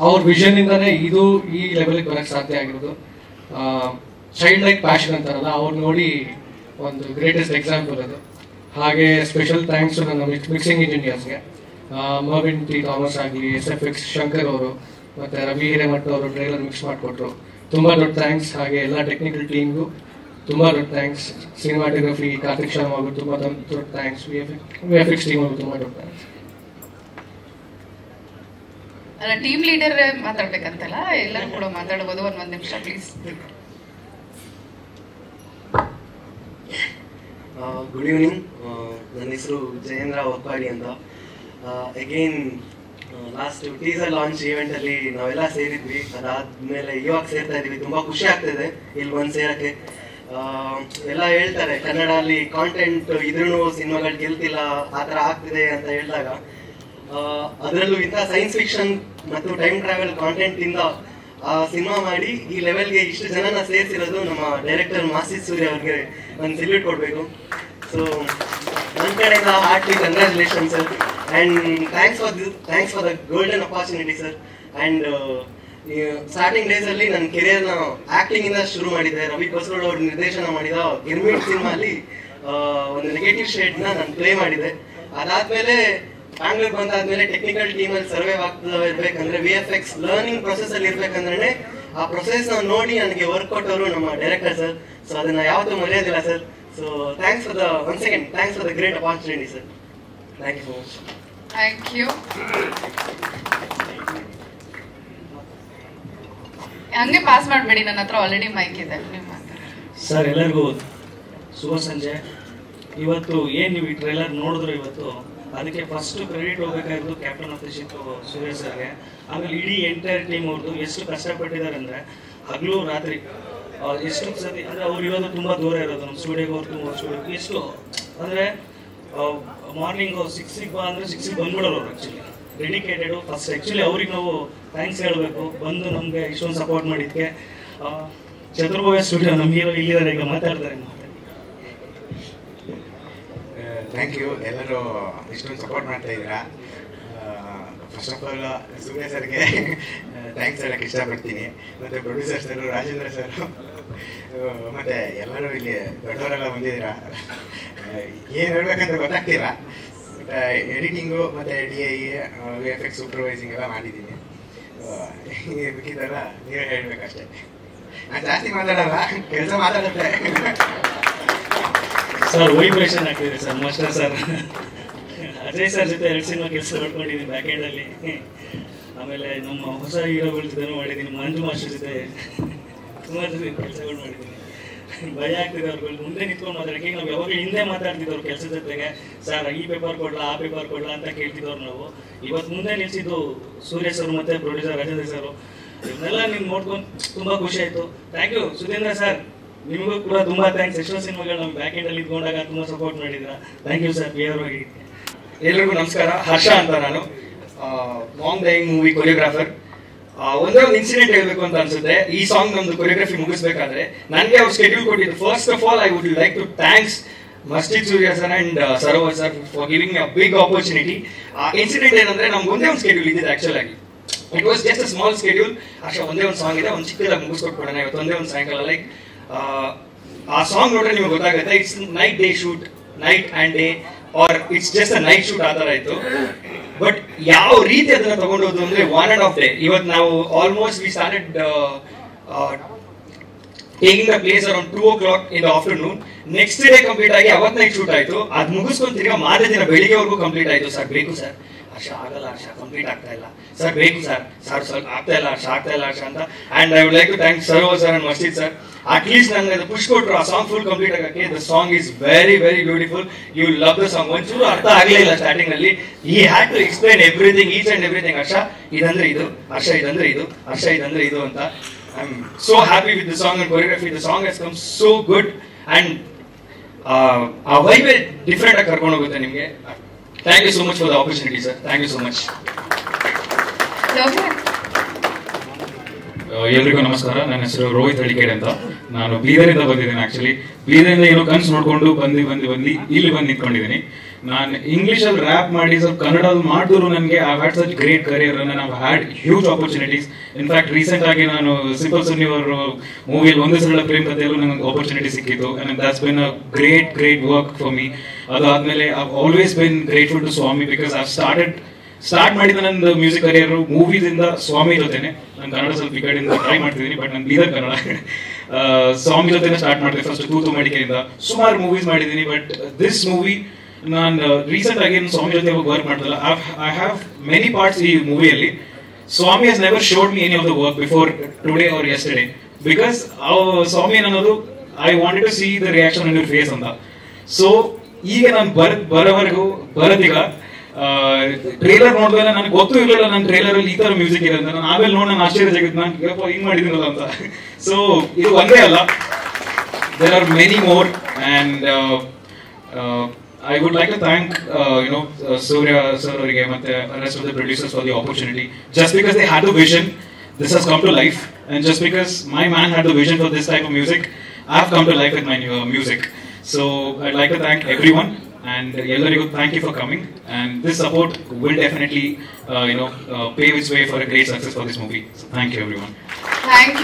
ಅವ್ರ ವಿಷನ್ನಿಂದನೇ ಇದು ಈ ಲೆವೆಲ್ಗೆ ಬರೋಕ್ಕೆ ಸಾಧ್ಯ ಆಗಿರೋದು. ಚೈಲ್ಡ್ ಲೈಕ್ ಪ್ಯಾಷನ್ ಅಂತಾರಲ್ಲ, ಅವ್ರು ನೋಡಿ ಒಂದು ಗ್ರೇಟೆಸ್ಟ್ ಎಕ್ಸಾಂಪಲ್ ಅದು. ಹಾಗೆ ಸ್ಪೆಷಲ್ ಥ್ಯಾಂಕ್ಸು ನನ್ನ ಮಿಕ್ಸಿಂಗ್ ಇಂಜಿನಿಯರ್ಸ್ಗೆ, ಮರ್ವಿನ್ ಟಿ ಥಾಮಸ್ ಆಗಲಿ, SFX ಶಂಕರ್ ಅವರು ಮತ್ತು ರವಿ ಹಿರೇಮಠ್ ಅವರು ಟ್ರೈಲರ್ ಮಿಕ್ಸ್ ಮಾಡಿಕೊಟ್ರು. ತುಂಬ ದೊಡ್ಡ ಥ್ಯಾಂಕ್ಸ್. ಹಾಗೆ ಎಲ್ಲ ಟೆಕ್ನಿಕಲ್ ಟೀಮ್ಗೂ ತುಂಬ ದೊಡ್ಡ ಥ್ಯಾಂಕ್ಸ್. ಸಿನಿಮಾಟೋಗ್ರಫಿ ಕಾರ್ತಿಕ್ ಶರ್ಮಾ ಅವರು ತುಂಬ ದೊಡ್ಡ ಥ್ಯಾಂಕ್ಸ್. VFX ಟೀಮ್ ಅವರು ತುಂಬ ದೊಡ್ಡ ಥ್ಯಾಂಕ್ಸ್. ಟೀಮ್ ಲೀಡರ್ ಮಾತಾಡ್ಬೇಕಂತಲ್ಲ, ಎಲ್ಲರೂ ಕೂಡ ಮಾತಾಡ್ಬೋದು. ಒಂದ್ ನಿಮಿಷ ಪ್ಲೀಸ್. Good evening. ನನ್ನ ಹೆಸರು ಜಯೇಂದ್ರ ಒಕ್ಕಾಡಿ ಅಂತ. Again last teaser launch event ಅಲ್ಲಿ ನಾವೆಲ್ಲ ಸೇರಿದ್ವಿ. ಅದಾದ್ಮೇಲೆ ಇವಾಗ ಸೇರ್ತಾ ಇದೀವಿ. ತುಂಬಾ ಖುಷಿ ಆಗ್ತಿದೆ ಇಲ್ಲಿ ಬಂದು ಸೇರಕ್ಕೆ. ಎಲ್ಲ ಹೇಳ್ತಾರೆ ಕನ್ನಡ ಅಲ್ಲಿ ಕಾಂಟೆಂಟ್ ಇದ್ರೂ ಸಿನಿಮಾಗಳು ಗೆಲ್ತಿಲ್ಲ, ಆತರ ಆಗ್ತಿದೆ ಅಂತ ಹೇಳಿದಾಗ, ಅದರಲ್ಲೂ ಇಂಥ ಸೈನ್ಸ್ ಫಿಕ್ಷನ್ ಮತ್ತು ಟೈಮ್ ಟ್ರಾವೆಲ್ ಕಾಂಟೆಂಟ್ ಇಂದ ಆ ಸಿನಿಮಾ ಮಾಡಿ ಈ ಲೆವೆಲ್ಗೆ ಇಷ್ಟು ಜನನ ಸೇರಿಸಿರೋದು ನಮ್ಮ ಡೈರೆಕ್ಟರ್ ಮಾಸಿ ಸೂರ್ಯ ಅವ್ರಿಗೆ ನಾನು ಸಲ್ಯೂಟ್ ಕೊಡಬೇಕು. ಸೊ ನನ್ನ ಕಡೆಯಿಂದ heartly congratulation sir, and thanks for the golden opportunity sir. And starting ಡೇಸಲ್ಲಿ ನನ್ನ ಕೆರಿಯರ್ನ ಆ್ಯಕ್ಟಿಂಗಿಂದ ಶುರು ಮಾಡಿದ್ದೆ. ರವಿ ಬಸ್ರೋಡ್ ಅವರು ನಿರ್ದೇಶನ ಮಾಡಿದ ಗಿರ್ಮಿಟ್ ಸಿನಿಮಾಲಿ ಒಂದು ನೆಗೆಟಿವ್ ಶೇಡ್ನ ನಾನು ಪ್ಲೇ ಮಾಡಿದ್ದೆ. ಅದಾದಮೇಲೆ ಬ್ಯಾಂಗ್ಳೂರ್ ಬಂದಾದ್ಮೇಲೆ ಟೆಕ್ನಿಕಲ್ ಟೀಮಲ್ಲಿ ಸರ್ವೈವ್ ಆಗ್ತಾ ಇರ್ಬೇಕಂದ್ರೆ VFX ಲರ್ನಿಂಗ್ ಪ್ರೊಸೆಸಲ್ಲಿ ಇರ್ಬೇಕಂದ್ರೆ ಆ ಪ್ರೊಸೆಸ್ನ ನೋಡಿ ನನಗೆ ವರ್ಕ್ ಕೊಟ್ಟವರು ನಮ್ಮ ಡೈರೆಕ್ಟರ್ ಸರ್. ಸೊ ಅದನ್ನ ಯಾವತ್ತೂ ಮರೆಯೋದಿಲ್ಲ sir. So thanks for the once again thanks for the great opportunity sir. Thank you so much. Thank you. ಹಂಗೆ ಪಾಸ್ ಮಾಡಬೇಡಿ, ನನ್ನ ಹತ್ರ ಆಲ್ರೆಡಿ ಮೈಕ್ ಇದೆ. ಸರ್ ಎಲ್ಲರಿಗೂ ಶುಭ ಸಂಜೆ. ಇವತ್ತು ಏನು ನೀವು ಈ ಟ್ರೈಲರ್ ನೋಡಿದ್ರು ಇವತ್ತು, ಅದಕ್ಕೆ ಫಸ್ಟ್ ಕ್ರೆಡಿಟ್ ಹೋಗ್ಬೇಕಾಗಿರೋದು captain of the ship Surya ಸರ್ಗೆ. ಆಮೇಲೆ ಇಡೀ ಎಂಟೈರ್ ಟೀಮ್ ಅವ್ರದ್ದು ಎಷ್ಟು ಕಷ್ಟಪಟ್ಟಿದ್ದಾರೆ ಅಂದರೆ ಹಗಲು ರಾತ್ರಿ ಎಷ್ಟು ಸತಿ ಅಂದರೆ ಅವ್ರು ಇರೋದು ತುಂಬ ದೂರ ಇರೋದು ನಮ್ಮ ಸ್ಟುಡಿಯೋಗೆ, ಅವ್ರು ತುಂಬ ಸ್ಟುಡಿಯೋಗೆ ಎಷ್ಟು ಅಂದರೆ ಮಾರ್ನಿಂಗ್ 6ಗೆ ಬಾ ಅಂದರೆ 6ಗೆ ಬಂದ್ಬಿಡೋರು ಅವ್ರು. ಆ್ಯಕ್ಚುಲಿ ಡೆಡಿಕೇಟೆಡು. ಫಸ್ಟ್ ಆ್ಯಕ್ಚುಲಿ ಅವ್ರಿಗೆ ನಾವು ಥ್ಯಾಂಕ್ಸ್ ಹೇಳಬೇಕು, ಬಂದು ನಮಗೆ ಇಷ್ಟೊಂದು ಸಪೋರ್ಟ್ ಮಾಡಿದ್ದಕ್ಕೆ. ಚತುರ್ಭುಜ ಸ್ಟುಡಿಯೋ ನಮ್ಮ ಹೀರೋ ಇಲ್ಲಿದ್ದಾರೆ, ಈಗ ಮಾತಾಡ್ತಾರೆ. Thank you. ಎಲ್ಲರೂ ಇಷ್ಟೊಂದು ಸಪೋರ್ಟ್ ಮಾಡ್ತಾ ಇದ್ದೀರಾ. ಫಸ್ಟ್ ಆಫ್ ಆಲ್ ಸೂರ್ಯ ಸರ್ಗೆ ಥ್ಯಾಂಕ್ಸ್ ಹೇಳಕ್ಕೆ ಇಷ್ಟಪಡ್ತೀನಿ. ಮತ್ತು ಪ್ರೊಡ್ಯೂಸರ್ ಸರ್, ರಾಜೇಂದ್ರ ಸರ್, ಮತ್ತು ಎಲ್ಲರೂ ಇಲ್ಲಿ ದೊಡ್ಡವರೆಲ್ಲ ಬಂದಿದ್ದೀರಾ. ಏನು ಹೇಳ್ಬೇಕಂತ ಗೊತ್ತಾಗ್ತಿಲ್ಲ. ಎಡಿಟಿಂಗು ಮತ್ತು DI, VFX ಸೂಪರ್ವೈಸಿಂಗ್ ಎಲ್ಲ ಮಾಡಿದ್ದೀನಿ. ಬೇಕಿದ್ದೆಲ್ಲ ನೀವೇ ಹೇಳ್ಬೇಕಷ್ಟೇ. ನಾನು ಜಾಸ್ತಿ ಮಾತಾಡಲ್ಲ, ಕೆಲಸ ಮಾತಾಡುತ್ತೆ. ಸರ್ ವೈಬ್ರೇಷನ್ ಆಗ್ತಿದೆ sir. Master sir Ajay sir ಜೊತೆ 2 ಸಿನಿಮಾ ಕೆಲಸ ಮಾಡ್ಕೊಂಡಿದ್ದೀನಿ ಬ್ಯಾಕ್ ಎಂಡಲ್ಲಿ. ಆಮೇಲೆ ನಮ್ಮ ಹೊಸ ಹೀರೋಗಳ ಜೊತೆ ಮಾಡಿದ್ದೀನಿ. ಮಂಜು ಮಾಸ್ಟರ್ ಜೊತೆ ಸುಮಾರು ಜೊತೆ ಕೆಲಸಗಳು ಮಾಡಿದ್ದೀನಿ. ಭಯ ಆಗ್ತಿದೆ ಅವ್ರುಗಳು ಮುಂದೆ ನಿಂತ್ಕೊಂಡು ಮಾತಾಡೋಕ್ಕೆ. ನಾವು ಯಾವಾಗಲೂ ಹಿಂದೆ ಮಾತಾಡ್ತಿದ್ದವ್ರು ಕೆಲಸ ಜೊತೆಗೆ. ಸರ್ ಈ ಪೇಪರ್ ಕೊಡ್ಲಾ, ಆ ಪೇಪರ್ ಕೊಡ್ಲಾ ಅಂತ ಕೇಳ್ತಿದ್ದವ್ರು ನಾವು. ಇವತ್ತು ಮುಂದೆ ನಿಲ್ಸಿದ್ದು ಸೂರ್ಯ ಸರ್ ಮತ್ತು ಪ್ರೊಡ್ಯೂಸರ್ ರಾಜೇಂದ್ರ ಸರ್. ಇವನ್ನೆಲ್ಲ ನೀವು ನೋಡ್ಕೊಂಡು ತುಂಬ ಖುಷಿ ಆಯಿತು. ಥ್ಯಾಂಕ್ ಯು ಸುಧೀಂದ್ರ ಸರ್, ನಿಮಗೂ ಕೂಡ ತುಂಬ ಥ್ಯಾಂಕ್ಸ್. ಎಷ್ಟೋ ಸಿನಿಮಾಗಳು ನಮ್ಮ ಬ್ಯಾಕ್ ಎಂಡಲ್ಲಿ ಇದ್ಕೊಂಡಾಗ ತುಂಬ ಸಪೋರ್ಟ್ ಮಾಡಿದ್ರ. Thank you sir. ಬೇರೆಯವ್ರಿಗೆ ಎಲ್ರಿಗೂ ನಮಸ್ಕಾರ. ಹರ್ಷ ಅಂತ ನಾನು, ಮಾಂಗ್ ಡೈಯಿಂಗ್ ಮೂವಿ ಕೊರಿಯೋಗ್ರಾಫರ್. ಒಂದೇ ಒಂದು ಇನ್ಸಿಡೆಂಟ್ ಹೇಳ್ಬೇಕು ಅಂತ ಅನ್ಸುತ್ತೆ. ಈ ಸಾಂಗ್ ನಮ್ದು ಕೊರಿಯೋಗ್ರಫಿ ಮುಗಿಸ್ಬೇಕಾದ್ರೆ ನನಗೆ ಅವ್ರು ಸ್ಕೆಡ್ಯೂಲ್ ಕೊಟ್ಟಿದ್ದು. First of all I would like to thanks Masjid Surya sir and Sarovar sir for giving a big opportunity. Incident ಏನಂದ್ರೆ ನಮ್ಗೆ ಒಂದೇ ಒಂದು ಸ್ಕೆಡ್ಯೂಲ್ ಇದ್ದಿದ್ದು. ಆಕ್ಚುಲ್ ಆಗಿ it was just a small schedule. ಅಷ್ಟೇ ಒಂದೇ ಒಂದು ಸಾಂಗ್ ಇದೆ, ಒಂದು ಚಿಕ್ಕದಾಗಿ ಮುಗಿಸ್ಕೊಟ್ಬಿಡೋಣ ಇವತ್ತು ಒಂದೇ ಒಂದು ಸಾಯಂಕಾಲ. ಲೈಕ್ ಆ ಸಾಂಗ್ ನೋಡ್ರೆ ನಿಮ್ಗೆ ಗೊತ್ತಾಗುತ್ತೆ it's night day shoot, night and day, or it's just a night shoot ಆ ಥರ ಇತ್ತು. ಬಟ್ ಯಾವ ರೀತಿ ಅದನ್ನ ತಗೊಂಡೋದು ಅಂದ್ರೆ 1.5 day. ಇವತ್ತು ನಾವು almost we started taking the place around 2 o'clock in the afternoon. Next day complete ಆಗಿ ಅವತ್ತು ನೈಟ್ ಶೂಟ್ ಆಯ್ತು. ಅದು ಮುಗಿಸ್ಕೊಂಡು ತಿರ್ಗಾ ಮಾರನೇ ದಿನ ಬೆಳಿಗ್ಗೆವರೆಗೂ ಕಂಪ್ಲೀಟ್ ಆಯ್ತು. ಸರ್ ಬೇಕು ಸರ್, ಹರ್ಷ ಆಗಲ್ಲ, ಹರ್ಷ ಕಂಪ್ಲೀಟ್ ಆಗ್ತಾ ಇಲ್ಲ ಸರ್, ಬೇಕು ಸರ್, ಸರ್ ಸ್ವಲ್ಪ ಆಗ್ತಾ ಇಲ್ಲ ಹರ್ಷ, ಆಗ್ತಾ ಇಲ್ಲ ಹರ್ಷ ಅಂತ. And I would like to thank Sarovar sir and Masjid sir. At least ನನಗೆ ಅದು ಪುಷ್ ಕೊಟ್ಟರು ಆ ಸಾಂಗ್ ಫುಲ್ ಕಂಪ್ಲೀಟ್ ಆಗಕ್ಕೆ. The song is very very beautiful. You love the song. ಒಂಚೂರು ಅರ್ಥ ಆಗಲೇ ಇಲ್ಲ ಸ್ಟಾರ್ಟಿಂಗ್ ಅಲ್ಲಿ. He had to explain everything, each and everything. Harsha ಇದಂದ್ರೆ ಇದು, ಹರ್ಷ ಇದಂದ್ರೆ ಇದು, ಹರ್ಷ ಇದಂದ್ರೆ ಇದು ಅಂತ. I am so happy with the song and choreography. The song has come so good and ಆ ವೈಬೇ ಡಿಫ್ರೆಂಟ್ ಆಗಿ ಕರ್ಕೊಂಡು ಹೋಗುತ್ತೆ ನಿಮಗೆ. Thank you so much for the opportunity sir. Thank you so much. ಎಲ್ರಿಗೂ ನಮಸ್ಕಾರ. ನನ್ನ ಹೆಸರು ರೋಹಿತ್ ಹಳಿಕೇಡ್ ಅಂತ. ನಾನು ಬೀದರಿಂದ ಬಂದಿದ್ದೇನೆ. ಆಕ್ಚುಲಿ ಬೀದರಿಂದ ಏನೋ ಕನ್ಸು ನೋಡ್ಕೊಂಡು ಬಂದು ಇಲ್ಲಿ ಬಂದು ನಿಂತ್ಕೊಂಡಿದ್ದೀನಿ. ನಾನು ಇಂಗ್ಲಿಷಲ್ಲಿ ರ್ಯಾಪ್ ಮಾಡಿ ಸ್ವಲ್ಪ ಕನ್ನಡದಲ್ಲಿ ಮಾಡಿದ್ರು ನನಗೆ I had such great career. ನಾನು I had huge opportunities. In fact recent ಆಗಿ ನಾನು ಸಿಂಪಲ್ ಸುನಿ ಅವರ ಮೂವಿಯಲ್ಲಿ ಒಂದೇ ಸರಳ ಪ್ರೇಮ್ ಕಥೆಯಲ್ಲೂ ನನಗೆ ಆಪರ್ಚುನಿಟಿ ಸಿಕ್ಕಿತ್ತು. And that's been a great work for me. ಅದಾದ್ಮೇಲೆ I always been grateful to Swami because I start ಮಾಡಿದ ನನ್ನ ಮ್ಯೂಸಿಕ್ ಕರಿಯರ್ ಮೂವೀಸಿಂದ ಸ್ವಾಮಿ ಜೊತೆನೆ. ನಾನು ಕನ್ನಡ ಸ್ವಲ್ಪ ಈ ಕಡೆಯಿಂದ ಟ್ರೈ ಮಾಡ್ತಿದ್ದೀನಿ, ಬಟ್ ನಾನು ಬೀದರ್ ಕನ್ನಡ. ಸ್ವಾಮಿ ಜೊತೆನೆ ಸ್ಟಾರ್ಟ್ ಮಾಡ್ತೀನಿ. ಫಸ್ಟ್ ತೂತು ಮಡಿಕೆಯಿಂದ ಸುಮಾರು ಮೂವೀಸ್ ಮಾಡಿದ್ದೀನಿ. ಬಟ್ ದಿಸ್ ಮೂವಿ ನಾನು ರೀಸೆಂಟ್ ಆಗಿ ಸ್ವಾಮಿ ಜೊತೆ ವರ್ಕ್ ಮಾಡ್ತಿಲ್ಲ. ಐ ಹ್ಯಾವ್ ಮೆನಿ ಪಾರ್ಟ್ಸ್ ಈ ಮೂವಿಯಲ್ಲಿ. Swami has never showed me any of the work before today or yesterday because Swami ಅನ್ನೋದು I wanted to see the reaction on your face ಅಂತ. So ಈಗ ನಾನು ಬರೋದೀಗ ಟ್ರೇಲರ್ ನೋಡಿದ್ರೆ ನನಗೆ ಗೊತ್ತೂ ಇರಲಿಲ್ಲ ನನ್ನ ಟ್ರೇಲರ್ ಅಲ್ಲಿ ಈ ತರ ಮ್ಯೂಸಿಕ್ ಇದೆ ಅಂತ. ನಾನು ಆಮೇಲೆ ನೋಡಿ ನಾನು ಆಶ್ಚರ್ಯ ಜಗತ್ತು ನಾನು ಹಿಂಗ್ ಮಾಡಿದ್ದೀನಲ್ಲ ಅಂತ. ಸೊ ಇದು ಒಂದೇ ಅಲ್ಲ, there are many more. And I would like to thank Surya sir ಅವರಿಗೆ ಮತ್ತೆ rest of the producers for the opportunity. Just because they had the vision, this has come to life, and just because my man had the vision for this type of music, I've come to life with my new music. So I'd like to thank everyone, and ellarigu thank you for coming, and this support will definitely pave its way for a great success for this movie. So thank you everyone. Thank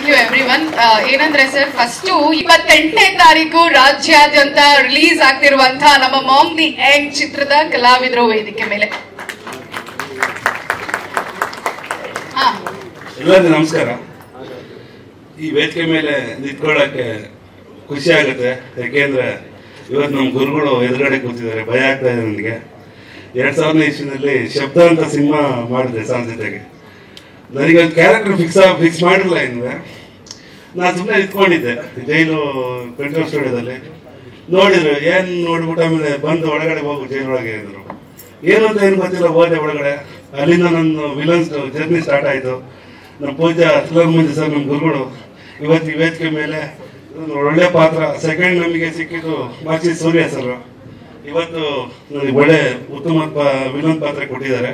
you everyone. ಏನಂದ್ರೆ sir, first 28ನೇ ತಾರೀಕು ರಾಜ್ಯಾದ್ಯಂತ release ಆಗ್ತಿರುವಂತಹ ನಮ್ಮ ma'am the Young ಚಿತ್ರದ ಕಲಾವಿದರು ವೇದಿಕೆ ಮೇಲೆ. ಎಲ್ಲರಿಗೂ ನಮಸ್ಕಾರ. ಈ ವೇದಿಕೆ ಮೇಲೆ ನಿಂತ್ಕೊಳ್ಳೋಕ್ಕೆ ಖುಷಿ ಆಗುತ್ತೆ, ಯಾಕೆಂದ್ರೆ ಇವತ್ತು ನಮ್ಮ ಗುರುಗಳು ಎದುರುಗಡೆ ಕೂತಿದ್ದಾರೆ. ಭಯ ಆಗ್ತಾ ಇದೆ ನನಗೆ. 2000ನೇ ಇಸ್ವಿನಲ್ಲಿ ಶಬ್ದ ಅಂತ ಸಿನಿಮಾ ಮಾಡಿದೆ ಸಾಧ್ಯತೆಗೆ. ನನಗೆ ಒಂದು ಕ್ಯಾರೆಕ್ಟರ್ ಫಿಕ್ಸ್ ಮಾಡಿರಲ್ಲ ಇನ್ನು. ನಾನು ಸುಮ್ಮನೆ ನಿಂತ್ಕೊಂಡಿದ್ದೆ ಜೈಲು ಕಂಟ್ರೋಲ್ ಸ್ಟುಡಿಯೋದಲ್ಲಿ. ನೋಡಿದ್ರು, ಏನು ನೋಡ್ಬಿಟ್ಟು ಆಮೇಲೆ ಬಂದು ಒಳಗಡೆ ಹೋಗು ಜೈಲೊಳಗೆ ಅಂದರು. ಏನು ಅಂತ ಏನು ಗೊತ್ತಿಲ್ಲ, ಹೋದೆ ಒಳಗಡೆ. ಅಲ್ಲಿಂದ ನನ್ನ ವಿಲನ್ಸ್ ಜರ್ನಿ ಸ್ಟಾರ್ಟ್ ಆಯಿತು. ನಮ್ಮ ಪೂಜಾ ಮಂಜು ಸರ್, ನಮ್ಮ ಗುರುಗಳು, ಇವತ್ತು ಈ ವೇದಿಕೆ ಮೇಲೆ ಒಳ್ಳೆ ಪಾತ್ರ. ಸೆಕೆಂಡ್ ನಮಗೆ ಸಿಕ್ಕಿದ್ದು ಮಾಚಿ ಸೂರ್ಯ ಸರ್. ಇವತ್ತು ನನಗೆ ಒಳ್ಳೆ ಉತ್ತಮ ವಿಲನ್ ಪಾತ್ರ ಕೊಟ್ಟಿದ್ದಾರೆ,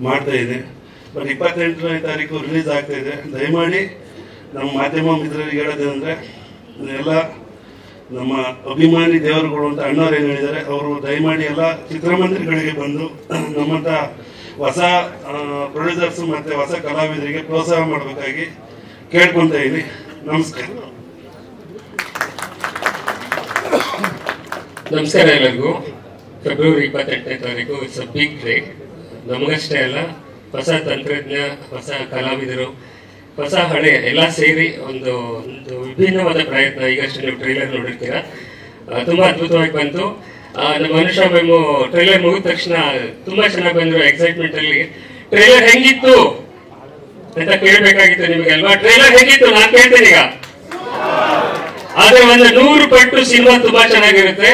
ಮಾಡ್ತಾ ಇದ್ದೀನಿ. ಬಟ್ 28ನೇ ತಾರೀಕು ರಿಲೀಸ್ ಆಗ್ತಾ ಇದೆ. ದಯಮಾಡಿ ನಮ್ಮ ಮಾಧ್ಯಮ ಮಿತ್ರರಿಗೆ ಹೇಳೋದೇನೆಂದರೆ, ಎಲ್ಲ ನಮ್ಮ ಅಭಿಮಾನಿ ದೇವರುಗಳು ಅಂತ ಅಣ್ಣವ್ರು ಏನು ಹೇಳಿದ್ದಾರೆ, ಅವರು ದಯಮಾಡಿ ಎಲ್ಲ ಚಿತ್ರಮಂದಿರಗಳಿಗೆ ಬಂದು ನಮ್ಮಂಥ ಹೊಸ ಪ್ರೊಡ್ಯೂಸರ್ಸ್ ಮತ್ತು ಹೊಸ ಕಲಾವಿದರಿಗೆ ಪ್ರೋತ್ಸಾಹ ಮಾಡಬೇಕಾಗಿ ಕೇಳ್ಕೊತಾ ಇದ್ದೀನಿ. ನಮಸ್ಕಾರ. ನಮಸ್ಕಾರ ಎಲ್ಲರಿಗೂ. ಫೆಬ್ರವರಿ 28ನೇ ತಾರೀಕು ಇಟ್ಸ್ ಅ ಬಿಗ್ ಡೇ. ನಮಗಷ್ಟೇ ಅಲ್ಲ, ಹೊಸ ತಂತ್ರಜ್ಞ, ಹೊಸ ಕಲಾವಿದರು, ಹೊಸ ಹಳೆ ಎಲ್ಲ ಸೇರಿ ಒಂದು ವಿಭಿನ್ನವಾದ ಪ್ರಯತ್ನ. ಈಗಷ್ಟೇ ನೀವು ಟ್ರೈಲರ್ ನೋಡಿರ್ತೀರ, ತುಂಬಾ ಅದ್ಭುತವಾಗಿ ಬಂತು. ನಮ್ಮ ಅನುಷಾ ಮ್ಯಾಮು ಟ್ರೈಲರ್ ಮುಗಿದ ತಕ್ಷಣ ತುಂಬಾ ಚೆನ್ನಾಗಿ ಬಂದ್ರು. ಎಕ್ಸೈಟ್ಮೆಂಟ್ ಅಲ್ಲಿ ಟ್ರೈಲರ್ ಹೆಂಗಿತ್ತು ಅಂತ ಕೇಳಬೇಕಾಗಿತ್ತು ನಿಮಗೆಲ್ವಾ? ಟ್ರೈಲರ್ ಹೆಂಗಿತ್ತು ನಾನು ಕೇಳ್ತೇನೆ ಈಗ. ಆದ್ರೆ ಒಂದು 100 ಪಟ್ಟು ಸಿನಿಮಾ ತುಂಬಾ ಚೆನ್ನಾಗಿರುತ್ತೆ,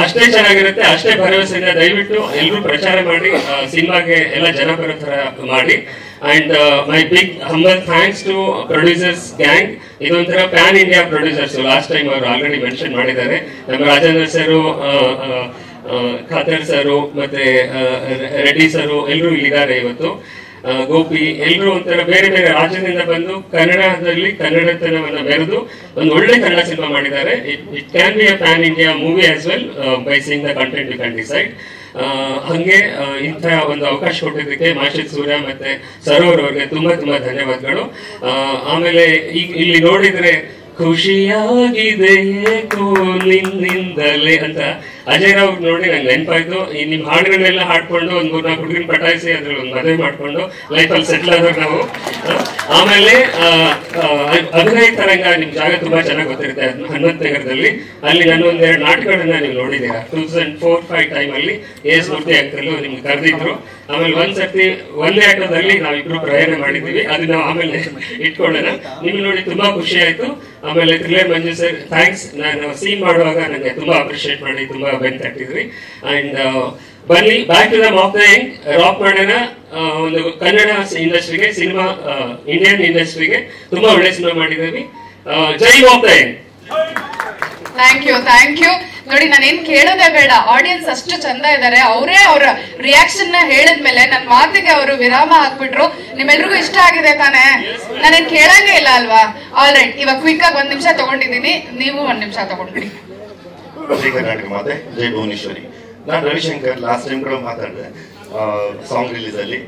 ಅಷ್ಟೇ ಚೆನ್ನಾಗಿರುತ್ತೆ, ಅಷ್ಟೇ ಭರವಸೆಯಿಂದ ದಯವಿಟ್ಟು ಎಲ್ಲರೂ ಪ್ರಚಾರ ಮಾಡಿ, ಸಿನಿಮಾಗೆ ಎಲ್ಲ ಜನ ಬರೋ ತರ ಮಾಡಿ. And my big humble thanks to producers gang. ಇದೊಂಥರ pan India producers. Last time ಅವರು ಆಲ್ರೆಡಿ ಮೆನ್ಷನ್ ಮಾಡಿದ್ದಾರೆ. ನಮ್ಮ ರಾಜೇಂದ್ರ ಸರು, ಖಾದರ್ ಸರು, ಮತ್ತೆ ರೆಡ್ಡಿ ಸರು ಎಲ್ಲರೂ ಇಲ್ಲಿದ್ದಾರೆ ಇವತ್ತು. ಗೋಪಿ ಎಲ್ಲರೂ ಒಂಥರ ಬೇರೆ ಬೇರೆ ರಾಜ್ಯದಿಂದ ಬಂದು ಕನ್ನಡದಲ್ಲಿ ಕನ್ನಡತನವನ್ನು ಮೆರೆದು ಒಂದು ಒಳ್ಳೆ ಕನ್ನಡ ಸಿನಿಮಾ ಮಾಡಿದ್ದಾರೆ. It can be a pan India movie as well by seeing the content you can decide. ಹಂಗೆ ಇಂಥ ಒಂದು ಅವಕಾಶ ಕೊಟ್ಟಿದ್ದಕ್ಕೆ ಮಾಶಿತ್ ಸೂರ್ಯ ಮತ್ತೆ ಸರೋವರ್ ಅವರಿಗೆ ತುಂಬಾ ತುಂಬಾ ಧನ್ಯವಾದಗಳು. ಆಮೇಲೆ ಈಗ ಇಲ್ಲಿ ನೋಡಿದ್ರೆ ಖುಷಿಯಾಗಿದೆ ಏಕೋ ನಿನ್ನಿಂದಲೇ ಅಂತ ಅಜಯ್ ರಾವ್ ನೋಡಿ ನಂಗೆ ನೆನಪಾಯ್ತು. ಈ ನಿಮ್ ಹಾಡುಗಳನ್ನೆಲ್ಲ ಹಾಡ್ಕೊಂಡು ಒಂದು 3-4 ಹುಡುಗಿನ ಪಟಾಯಿಸಿ ಅದ್ರಲ್ಲಿ ಒಂದು ಮದುವೆ ಮಾಡ್ಕೊಂಡು ಲೈಫಲ್ಲಿ ಸೆಟ್ಲ್ ಆದ್ರು ನಾವು. ಆಮೇಲೆ ಅಭಿನಯ ತರಂಗ ನಿಮ್ ಜಾಗ ತುಂಬಾ ಚೆನ್ನಾಗಿ ಗೊತ್ತಿರುತ್ತೆ, ಹನುಮಂತ ನಗರದಲ್ಲಿ. ಅಲ್ಲಿ ನಾನು 1-2 ನಾಟಕಗಳನ್ನ ನೀವು ನೋಡಿದ್ದೀರಾ. 2004-5 ಟೈಮ್ ಅಲ್ಲಿ ಎಸ್ ಮೂರ್ತಿ ಅಂಕಲ್ ನಿಮ್ಗೆ ಕರೆದಿದ್ರು. ಆಮೇಲೆ ಒಂದ್ಸರ್ತಿ ಒಂದೇ ಆಟೋದಲ್ಲಿ ನಾವಿಬ್ರು ಪ್ರಯಾಣ ಮಾಡಿದ್ದೀವಿ, ಅದು ನಾವು ಆಮೇಲೆ ಇಟ್ಕೊಳ್ಳೋಣ. ನಿಮ್ಗೆ ನೋಡಿ ತುಂಬಾ ಖುಷಿ ಆಯ್ತು. ಆಮೇಲೆ ಥ್ರಿಲ್ಲರ್ ಮಂಜು ಸರ್ ಥ್ಯಾಂಕ್ಸ್. ನಾನು ಸೀನ್ ಮಾಡುವಾಗ ನನಗೆ ತುಂಬಾ ಅಪ್ರಿಶಿಯೇಟ್ ಮಾಡಿ ತುಂಬಾ ಬೆನ್ ತಟ್ಟಿದ್ರಿ. ಅಂಡ್ ಬನ್ನಿ back to the mom the young. Rock ಮಾಡೋಣ. ಒಂದು ಕನ್ನಡ ಇಂಡಸ್ಟ್ರಿಗೆ, ಸಿನಿಮಾ ಇಂಡಿಯನ್ ಇಂಡಸ್ಟ್ರಿಗೆ ತುಂಬಾ ಒಳ್ಳೆ ಸಿನಿಮಾ ಮಾಡಿದ್ದೀವಿ. ಜೈ ಮಾಮ್ ದಿ ಯಂಗ್. Thank you. ನೋಡಿ, ನಾನೇನ್ ಕೇಳೋದೇ ಬೇಡ, ಆಡಿಯನ್ಸ್ ಅಷ್ಟು ಚಂದ ಇದ್ದಾರೆ. ಅವರೇ ಅವರ ರಿಯಾಕ್ಷನ್ ನ ಹೇಳಿದ್ಮೇಲೆ ನನ್ನ ಮಾತಿಗೆ ಅವರು ವಿರಾಮ ಹಾಕ್ಬಿಟ್ರು. ನಿಮ್ಮೆಲ್ರಿಗೂ ಇಷ್ಟ ಆಗಿದೆ ತಾನೇ? ನಾನೇನ್ ಕೇಳಂಗೇ ಇಲ್ಲ ಅಲ್ವಾ? ಆಲ್ ರೈಟ್, ಇವಾಗ ಕ್ವಿಕ್ ಆಗಿ 1 ನಿಮಿಷ ತಗೊಂಡಿದ್ದೀನಿ, ನೀವು 1 ನಿಮಿಷ ತಗೊಂಡ್ಬಿಡಿ. ಜೈ ಕರ್ನಾಟಕ ಮಾತೆ, ಜೈ ಭುವನೇಶ್ವರಿ. ನಾನು ರವಿಶಂಕರ್ ಲಾಸ್ಟ್ ಟೈಮ್ ಕೂಡ ಮಾತಾಡಿದೆ ಸಾಂಗ್ ರಿಲೀಸ್ ಅಲ್ಲಿ.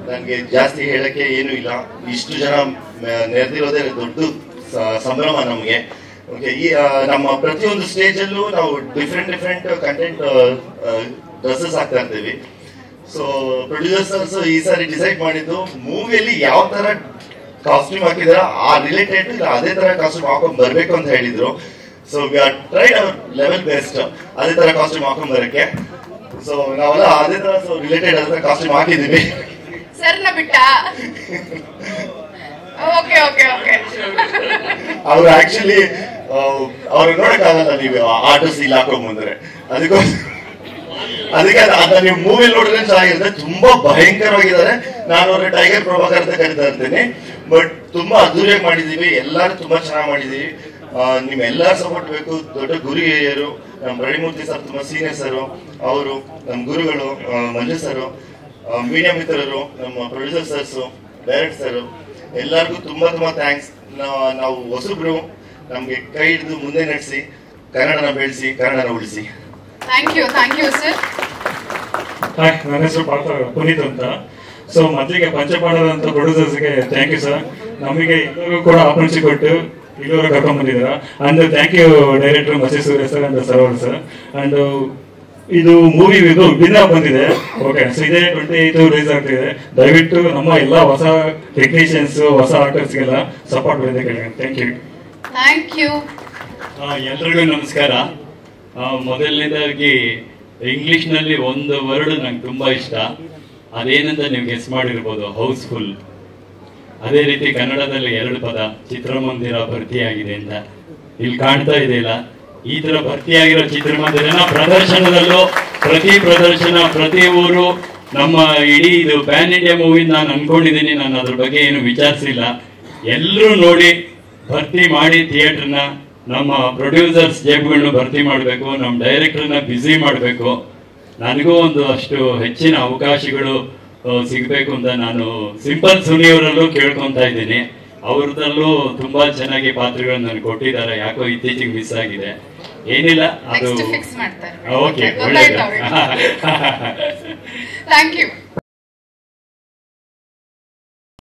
ನನಗೆ ಜಾಸ್ತಿ ಹೇಳಕ್ಕೆ ಏನು ಇಲ್ಲ. ಇಷ್ಟು ಜನ ನೆರೆದಿರೋದೇ ದೊಡ್ಡ ಸಂಭ್ರಮ ನಮಗೆ. ಓಕೆ, ಈ ನಮ್ಮ ಪ್ರತಿಯೊಂದು ಸ್ಟೇಜ್ ಅಲ್ಲೂ ನಾವು ಡಿಫ್ರೆಂಟ್ ಕಂಟೆಂಟ್ ಡ್ರೆಸ್ಸಸ್ ಹಾಕ್ತಾ ಇರ್ತೀವಿ. ಸೊ ಪ್ರೊಡ್ಯೂಸರ್ಸ್ ಈ ಸಾರಿ ಡಿಸೈಡ್ ಮಾಡಿದ್ದು ಮೂವಿಯಲ್ಲಿ ಯಾವ ತರ ಕಾಸ್ಟ್ಯೂಮ್ ಹಾಕಿದಾರೆ ಆ ರಿಲೇಟೆಡ್ ಅದೇ ತರ ಕಾಸ್ಟ್ಯೂಮ್ ಹಾಕೊಂಡ್ ಬರ್ಬೇಕು ಅಂತ ಹೇಳಿದ್ರು. So we are tried hour level best ಅದೇ ತರ ಕಾಸ್ಟ್ಯೂಮ್ ಹಾಕೊಂಡ್ ಬರಕ್ಕೆ. ಸೊ ನಾವೆಲ್ಲ ಅದೇ ತರ ರಿಲೇಟೆಡ್ ಅದೇ ತರ ಕಾಸ್ಟ್ಯೂಮ್ ಹಾಕಿದೀವಿ. ಸರ್ನ ಬಿಟ್ಟ ಓಕೆ ಓಕೆ ಓಕೆ. ಅವ್ರು ಆಕ್ಚುಲಿ ಅವ್ರು ನೋಡಕ್ಕಾಗಲ್ಲ ನೀವು ಆರ್ಟಿಸ್ಟ್ ಇಲ್ಲಿ ಹಾಕೊಂಡ್ ಬಂದ್ರೆ. ಅದಕ್ಕೆ ಅದನ್ನ ನೀವು ಮೂವಿ ನೋಡಿದ್ರೆ ಚೆನ್ನಾಗಿರುತ್ತೆ. ತುಂಬಾ ಭಯಂಕರವಾಗಿದ್ದಾರೆ. ನಾನು ಅವ್ರ ಟೈಗರ್ ಪ್ರಭಾಕರ್ ಅಂತ ಕರಿತಾ ಇರ್ತೀನಿ. ಬಟ್ ತುಂಬಾ ಅದ್ದೂರಿಯಾಗಿ ಮಾಡಿದೀವಿ. ಎಲ್ಲಾರು ತುಂಬಾ ಚೆನ್ನಾಗಿ ಮಾಡಿದೀವಿ. ನಿಮ್ ಎಲ್ಲಾರ ಸಪೋರ್ಟ್ ಬೇಕು. ದೊಡ್ಡ ಗುರು ಹಿರಿಯರು, ನಮ್ಮ ರವಿಮೂರ್ತಿ ಸರ್ ತುಂಬಾ ಸೀನಿಯರ್ ಸರ್, ಅವರು ನಮ್ಮ ಗುರುಗಳು ಮಂಜು ಸರ್, ಮೀಡಿಯಾ ಮಿತ್ರರು, ನಮ್ಮ ಪ್ರೊಡ್ಯೂಸರ್ ಸರ್ಸ್, ಡೈರೆಕ್ಟರ್ ಎಲ್ಲರಿಗೂ ತುಂಬಾ ತುಂಬಾ ಥ್ಯಾಂಕ್ಸ್. ನಾವು ಹೊಸಬ್ರು, ನಮ್ಗೆ ಕೈ ಹಿಡಿದು ಮುಂದೆ ನಡೆಸಿ ಕನ್ನಡನ ಬೆಳೆಸಿ ಕನ್ನಡನ ಉಳಿಸಿ. Thank you sir. ಹಾಯ್, ನನ್ನ ಹೆಸರು ಪುನೀತ್ ಅಂತ. ಸೊ ಮೊದಲಿಗೆ ಪಂಚಪಾಂಡವಂತ ಪ್ರೊಡ್ಯೂಸರ್ಸ್ಗೆ ಥ್ಯಾಂಕ್ ಯು ಸರ್. ನಮಗೆ ಎಲ್ಲರಿಗೂ ಕೂಡ ಆಪರ್ಚುನಿಟಿ ಕೊಟ್ಟು ಇಲ್ಲಿವರೆಗೆ ಕರ್ಕೊಂಡ್ ಬಂದಿದ್ದೀರಾ. ಅಂಡ್ ಥ್ಯಾಂಕ್ ಯು ಡೈರೆಕ್ಟರ್ ಮಸಿ ಸೂರ್ಯ ಸರ್ ಅಂಡ್ ಸರ್ ಅವರು ಸರ್. ಅಂಡ್ ಇದು ಮೂವಿ ಇದು ವಿನ್ನ ಬಂದಿದೆ. ಓಕೆ, ಸೊ ಇದೇ 28 ರಿಲೀಸ್ ಆಗ್ತಿದೆ. ದಯವಿಟ್ಟು ನಮ್ಮ ಎಲ್ಲ ಹೊಸ ಟೆಕ್ನಿಷಿಯನ್ಸ್, ಹೊಸ ಆರ್ಟಿಸ್ಟ್ಗೆಲ್ಲ ಸಪೋರ್ಟ್ ಬಂದಿದೆ ಕೇಳಿ. Thank you. ಎಲ್ರಿಗೂ ನಮಸ್ಕಾರ. ಮೊದಲನೇದಾಗಿ ಇಂಗ್ಲಿಷ್ನಲ್ಲಿ ಒಂದು ವರ್ಡ್ ನಂಗೆ ತುಂಬಾ ಇಷ್ಟ. ಅದೇನಂತ ನೀವು ಗೆಸ್ ಮಾಡಿರ್ಬೋದು, ಹೌಸ್ಫುಲ್. ಅದೇ ರೀತಿ ಕನ್ನಡದಲ್ಲಿ 2 ಪದ, ಚಿತ್ರಮಂದಿರ ಭರ್ತಿಯಾಗಿದೆ ಅಂತ. ಇಲ್ಲಿ ಕಾಣ್ತಾ ಇದೆಯಲ್ಲ, ಈ ತರ ಭರ್ತಿಯಾಗಿರೋ ಚಿತ್ರಮಂದಿರನ ಪ್ರದರ್ಶನದಲ್ಲೂ ಪ್ರತಿ ಪ್ರದರ್ಶನ, ಪ್ರತಿ ಊರು, ನಮ್ಮ ಇಡೀ ಇದು ಪ್ಯಾನ್ ಇಂಡಿಯಾ ಮೂವಿ ನಾನು ಅನ್ಕೊಂಡಿದ್ದೀನಿ. ನಾನು ಅದ್ರ ಬಗ್ಗೆ ಏನು ವಿಚಾರಿಸಿಲ್ಲ. ಎಲ್ಲರೂ ನೋಡಿ ಭರ್ತಿ ಮಾಡಿ ಥಿಯೇಟರ್ನ. ನಮ್ಮ ಪ್ರೊಡ್ಯೂಸರ್ಸ್ ಜೇಬುಗಳನ್ನ ಭರ್ತಿ ಮಾಡಬೇಕು, ನಮ್ಮ ಡೈರೆಕ್ಟರ್ನ ಬ್ಯುಸಿ ಮಾಡಬೇಕು. ನನಗೂ ಒಂದು ಅಷ್ಟು ಹೆಚ್ಚಿನ ಅವಕಾಶಗಳು ಸಿಗಬೇಕು ಅಂತ ನಾನು ಸಿಂಪಲ್ ಸುನಿಯವರಲ್ಲೂ ಕೇಳ್ಕೊತಾ ಇದ್ದೀನಿ. ಅವ್ರದಲ್ಲೂ ತುಂಬಾ ಚೆನ್ನಾಗಿ ಪಾತ್ರಗಳನ್ನು ನನಗೆ ಕೊಟ್ಟಿದ್ದಾರೆ. ಯಾಕೋ ಇತ್ತೀಚೆಗೆ ಮಿಸ್ ಆಗಿದೆ. ಏನಿಲ್ಲ, ಅದು ಓಕೆ, ಒಳ್ಳೆಯದು. Thank you.